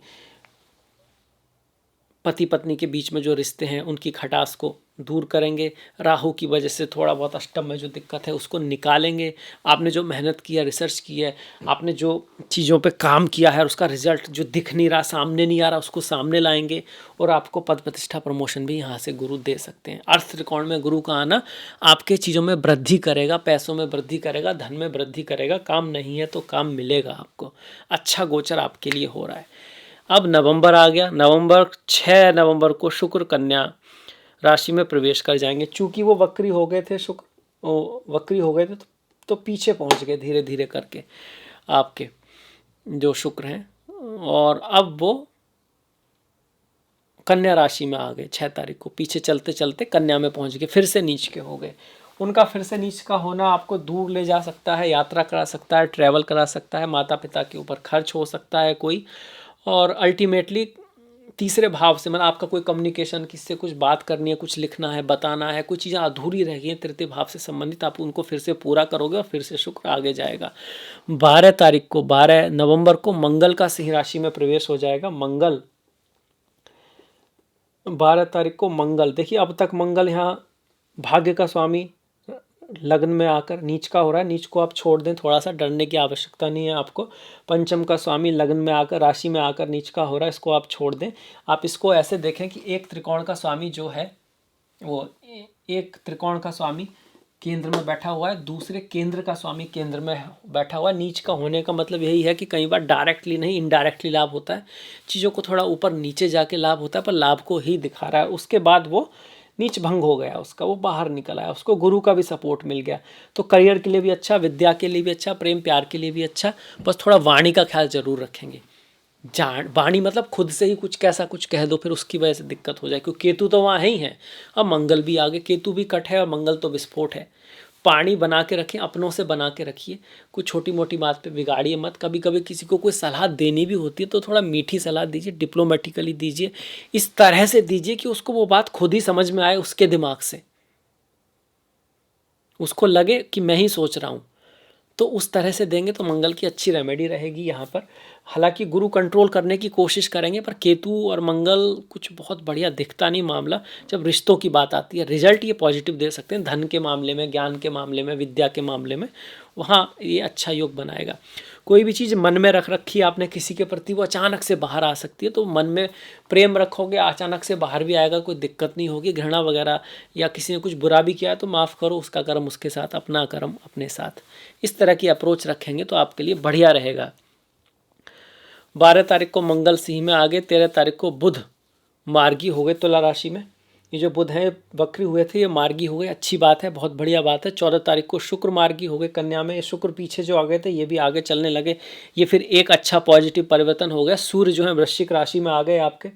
पति पत्नी के बीच में जो रिश्ते हैं, उनकी खटास को दूर करेंगे। राहु की वजह से थोड़ा बहुत अष्टम में जो दिक्कत है उसको निकालेंगे। आपने जो मेहनत की है, रिसर्च की है, आपने जो चीज़ों पे काम किया है, उसका रिजल्ट जो दिख नहीं रहा, सामने नहीं आ रहा, उसको सामने लाएंगे और आपको पद प्रतिष्ठा प्रमोशन भी यहाँ से गुरु दे सकते हैं। अर्थ त्रिकोण में गुरु का आना आपके चीज़ों में वृद्धि करेगा, पैसों में वृद्धि करेगा, धन में वृद्धि करेगा। काम नहीं है तो काम मिलेगा आपको। अच्छा गोचर आपके लिए हो रहा है। अब नवंबर आ गया। नवंबर 6 नवंबर को शुक्र कन्या राशि में प्रवेश कर जाएंगे। चूंकि वो वक्री हो गए थे, शुक्र वक्री हो गए थे, तो पीछे पहुंच गए धीरे धीरे करके आपके जो शुक्र हैं। और अब वो कन्या राशि में आ गए 6 तारीख को। पीछे चलते चलते कन्या में पहुंच गए, फिर से नीच के हो गए। उनका फिर से नीच का होना आपको दूर ले जा सकता है, यात्रा करा सकता है, ट्रैवल करा सकता है, माता पिता के ऊपर खर्च हो सकता है कोई, और अल्टीमेटली तीसरे भाव से, मतलब आपका कोई कम्युनिकेशन, किससे कुछ बात करनी है, कुछ लिखना है, बताना है, कुछ चीज़ें अधूरी रह गई हैं तृतीय भाव से संबंधित, आप उनको फिर से पूरा करोगे और फिर से शुक्र आगे जाएगा। 12 तारीख को, 12 नवंबर को मंगल का सिंह राशि में प्रवेश हो जाएगा। मंगल 12 तारीख को मंगल, देखिए अब तक मंगल यहाँ भाग्य का स्वामी लग्न में आकर नीच का हो रहा है। नीच को आप छोड़ दें, थोड़ा सा डरने की आवश्यकता नहीं है आपको। पंचम का स्वामी लग्न में आकर, राशि में आकर नीच का हो रहा है, इसको आप छोड़ दें। आप इसको ऐसे देखें कि एक त्रिकोण का स्वामी जो है वो एक त्रिकोण का स्वामी केंद्र में बैठा हुआ है, दूसरे केंद्र का स्वामी केंद्र में बैठा हुआ है। नीच का होने का मतलब यही है कि कई बार डायरेक्टली नहीं, इनडायरेक्टली लाभ होता है। चीज़ों को थोड़ा ऊपर नीचे जाके लाभ होता है, पर लाभ को ही दिखा रहा है। उसके बाद वो नीच भंग हो गया उसका, वो बाहर निकल आया, उसको गुरु का भी सपोर्ट मिल गया। तो करियर के लिए भी अच्छा, विद्या के लिए भी अच्छा, प्रेम प्यार के लिए भी अच्छा। बस थोड़ा वाणी का ख्याल जरूर रखेंगे। वाणी मतलब खुद से ही कुछ कैसा कुछ कह दो फिर उसकी वजह से दिक्कत हो जाए, क्योंकि केतु तो वहाँ है ही है। अब मंगल भी आगे, केतु भी कट है और मंगल तो विस्फोट है। पानी बना के रखें, अपनों से बना के रखिए। कुछ छोटी मोटी बात पे बिगाड़िए मत। कभी कभी किसी को कोई सलाह देनी भी होती है तो थोड़ा मीठी सलाह दीजिए, डिप्लोमेटिकली दीजिए, इस तरह से दीजिए कि उसको वो बात खुद ही समझ में आए उसके दिमाग से, उसको लगे कि मैं ही सोच रहा हूँ। तो उस तरह से देंगे तो मंगल की अच्छी रेमेडी रहेगी यहाँ पर। हालांकि गुरु कंट्रोल करने की कोशिश करेंगे, पर केतु और मंगल कुछ बहुत बढ़िया दिखता नहीं मामला। जब रिश्तों की बात आती है, रिजल्ट ये पॉजिटिव दे सकते हैं। धन के मामले में, ज्ञान के मामले में, विद्या के मामले में, वहाँ ये अच्छा योग बनाएगा। कोई भी चीज़ मन में रख रखी है आपने किसी के प्रति, वो अचानक से बाहर आ सकती है। तो मन में प्रेम रखोगे, अचानक से बाहर भी आएगा, कोई दिक्कत नहीं होगी। घृणा वगैरह या किसी ने कुछ बुरा भी किया है तो माफ़ करो, उसका कर्म उसके साथ, अपना कर्म अपने साथ। इस तरह की अप्रोच रखेंगे तो आपके लिए बढ़िया रहेगा। 12 तारीख को मंगल सिंह में आ गए। 13 तारीख को बुध मार्गी हो गए तुला राशि में। ये जो बुध हैं वक्री हुए थे, ये मार्गी हो गए, अच्छी बात है, बहुत बढ़िया बात है। 14 तारीख को शुक्र मार्गी हो गए कन्या में। ये शुक्र पीछे जो आ गए थे ये भी आगे चलने लगे। ये फिर एक अच्छा पॉजिटिव परिवर्तन हो गया। सूर्य जो है वृश्चिक राशि में आ गए आपके।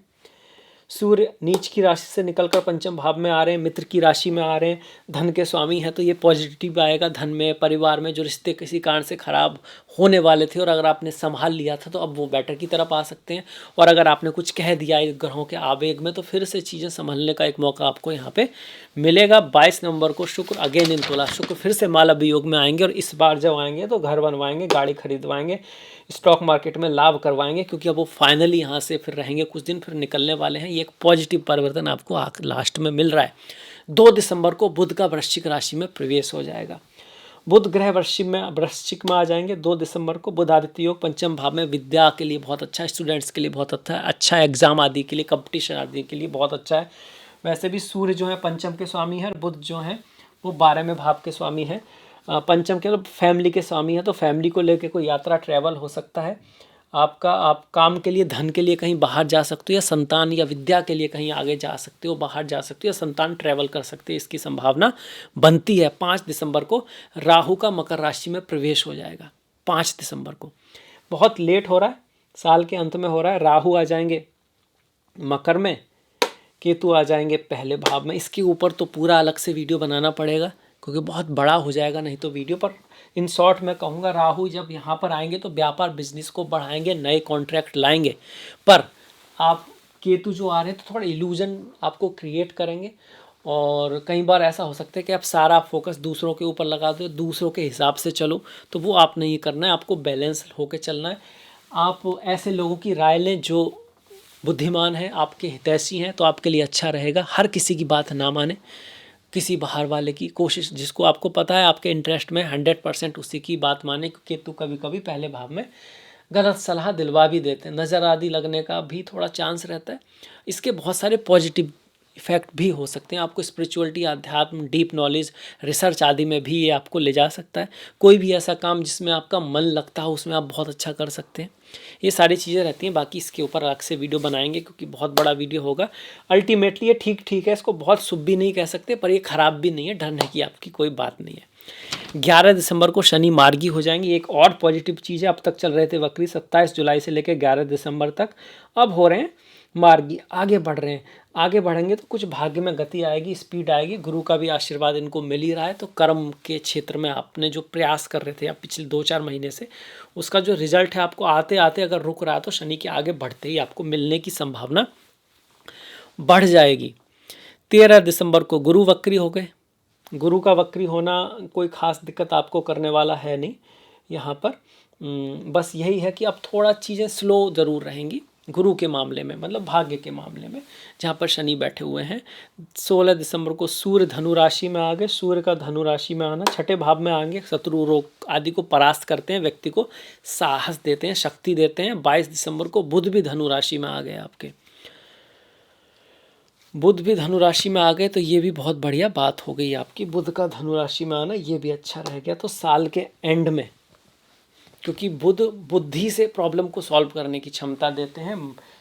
सूर्य नीच की राशि से निकलकर पंचम भाव में आ रहे हैं, मित्र की राशि में आ रहे हैं, धन के स्वामी हैं, तो ये पॉजिटिव आएगा। धन में, परिवार में जो रिश्ते किसी कारण से खराब होने वाले थे और अगर आपने संभाल लिया था तो अब वो बेटर की तरफ आ सकते हैं। और अगर आपने कुछ कह दिया इस ग्रहों के आवेग में तो फिर से चीज़ें संभलने का एक मौका आपको यहाँ पे मिलेगा। 22 नवंबर को शुक्र अगेन इन तुला, शुक्र फिर से मालव योग में आएंगे और इस बार जब आएंगे तो घर बनवाएंगे, गाड़ी खरीदवाएंगे, स्टॉक मार्केट में लाभ करवाएंगे, क्योंकि अब वो फाइनली यहाँ से फिर रहेंगे कुछ दिन, फिर निकलने वाले हैं। ये एक पॉजिटिव परिवर्तन आपको लास्ट में मिल रहा है। 2 दिसंबर को बुध का वृश्चिक राशि में प्रवेश हो जाएगा। बुध ग्रह वृश्चिक में आ जाएंगे 2 दिसंबर को। बुध आदित्य योग पंचम भाव में, विद्या के लिए बहुत अच्छा है, स्टूडेंट्स के लिए बहुत अच्छा है, एग्जाम आदि के लिए, कंपटीशन आदि के लिए बहुत अच्छा है। वैसे भी सूर्य जो है पंचम के स्वामी है और बुध जो है वो 12वें भाव के स्वामी है। पंचम के मतलब फैमिली के स्वामी है, तो फैमिली को लेकर कोई यात्रा ट्रैवल हो सकता है आपका। आप काम के लिए, धन के लिए कहीं बाहर जा सकते हो, या संतान या विद्या के लिए कहीं आगे जा सकते हो, बाहर जा सकते हो, या संतान ट्रैवल कर सकते हैं, इसकी संभावना बनती है। 5 दिसंबर को राहु का मकर राशि में प्रवेश हो जाएगा। 5 दिसंबर को बहुत लेट हो रहा है, साल के अंत में हो रहा है। राहु आ जाएंगे मकर में, केतु आ जाएंगे पहले भाव में। इसके ऊपर तो पूरा अलग से वीडियो बनाना पड़ेगा क्योंकि बहुत बड़ा हो जाएगा नहीं तो वीडियो। पर इन शॉर्ट मैं कहूँगा, राहु जब यहाँ पर आएंगे तो व्यापार बिजनेस को बढ़ाएंगे, नए कॉन्ट्रैक्ट लाएंगे। पर आप केतु जो आ रहे हैं तो थोड़ा इल्यूजन आपको क्रिएट करेंगे और कई बार ऐसा हो सकता है कि आप सारा फोकस दूसरों के ऊपर लगा दो, दूसरों के हिसाब से चलो, तो वो आप नहीं करना है। आपको बैलेंस होकर चलना है। आप ऐसे लोगों की राय लें जो बुद्धिमान हैं, आपके हितैषी हैं, तो आपके लिए अच्छा रहेगा। हर किसी की बात ना माने, किसी बाहर वाले की कोशिश, जिसको आपको पता है आपके इंटरेस्ट में 100% उसी की बात माने, क्योंकि केतु कभी कभी पहले भाव में गलत सलाह दिलवा भी देते हैं, नज़र आदि लगने का भी थोड़ा चांस रहता है। इसके बहुत सारे पॉजिटिव इफेक्ट भी हो सकते हैं, आपको स्पिरिचुअलिटी, अध्यात्म, डीप नॉलेज, रिसर्च आदि में भी ये आपको ले जा सकता है। कोई भी ऐसा काम जिसमें आपका मन लगता हो उसमें आप बहुत अच्छा कर सकते हैं। ये सारी चीज़ें रहती हैं। बाकी इसके ऊपर अलग से वीडियो बनाएंगे, क्योंकि बहुत बड़ा वीडियो होगा। अल्टीमेटली ये ठीक ठीक है, इसको बहुत शुभ भी नहीं कह सकते, पर ये खराब भी नहीं है, डरने की आपकी कोई बात नहीं है। 11 दिसंबर को शनि मार्गी हो जाएंगे। एक और पॉजिटिव चीज़ है, अब तक चल रहे थे वक्री 27 जुलाई से लेकर 11 दिसंबर तक, अब हो रहे हैं मार्गी, आगे बढ़ रहे हैं। आगे बढ़ेंगे तो कुछ भाग्य में गति आएगी, स्पीड आएगी, गुरु का भी आशीर्वाद इनको मिल ही रहा है। तो कर्म के क्षेत्र में आपने जो प्रयास कर रहे थे आप पिछले 2-4 महीने से, उसका जो रिजल्ट है आपको आते आते अगर रुक रहा है तो शनि के आगे बढ़ते ही आपको मिलने की संभावना बढ़ जाएगी। 13 दिसंबर को गुरु वक्री हो गए। गुरु का वक्री होना कोई ख़ास दिक्कत आपको करने वाला है नहीं यहाँ पर। बस यही है कि अब थोड़ा चीज़ें स्लो ज़रूर रहेंगी गुरु के मामले में, मतलब भाग्य के मामले में, जहाँ पर शनि बैठे हुए हैं। 16 दिसंबर को सूर्य धनु राशि में आ गए। सूर्य का धनु राशि में आना, छठे भाव में आएंगे, शत्रु रोग आदि को परास्त करते हैं, व्यक्ति को साहस देते हैं, शक्ति देते हैं। 22 दिसंबर को बुध भी धनु राशि में आ गए आपके, बुध भी धनु राशि में आ गए, तो ये भी बहुत बढ़िया बात हो गई आपकी। बुध का धनु राशि में आना ये भी अच्छा रह गया। तो साल के एंड में, क्योंकि बुध बुद्धि से प्रॉब्लम को सॉल्व करने की क्षमता देते हैं,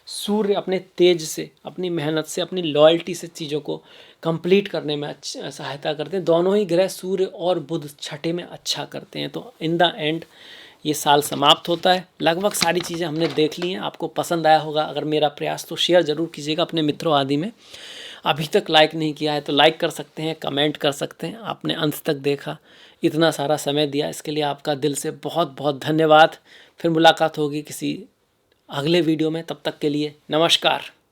सूर्य अपने तेज से, अपनी मेहनत से, अपनी लॉयल्टी से चीज़ों को कंप्लीट करने में सहायता करते हैं। दोनों ही ग्रह सूर्य और बुध छठे में अच्छा करते हैं। तो इन द एंड ये साल समाप्त होता है। लगभग सारी चीज़ें हमने देख ली हैं, आपको पसंद आया होगा। अगर मेरा प्रयास तो शेयर ज़रूर कीजिएगा अपने मित्रों आदि में। अभी तक लाइक नहीं किया है तो लाइक कर सकते हैं, कमेंट कर सकते हैं। आपने अंत तक देखा, इतना सारा समय दिया, इसके लिए आपका दिल से बहुत बहुत धन्यवाद। फिर मुलाकात होगी किसी अगले वीडियो में, तब तक के लिए नमस्कार।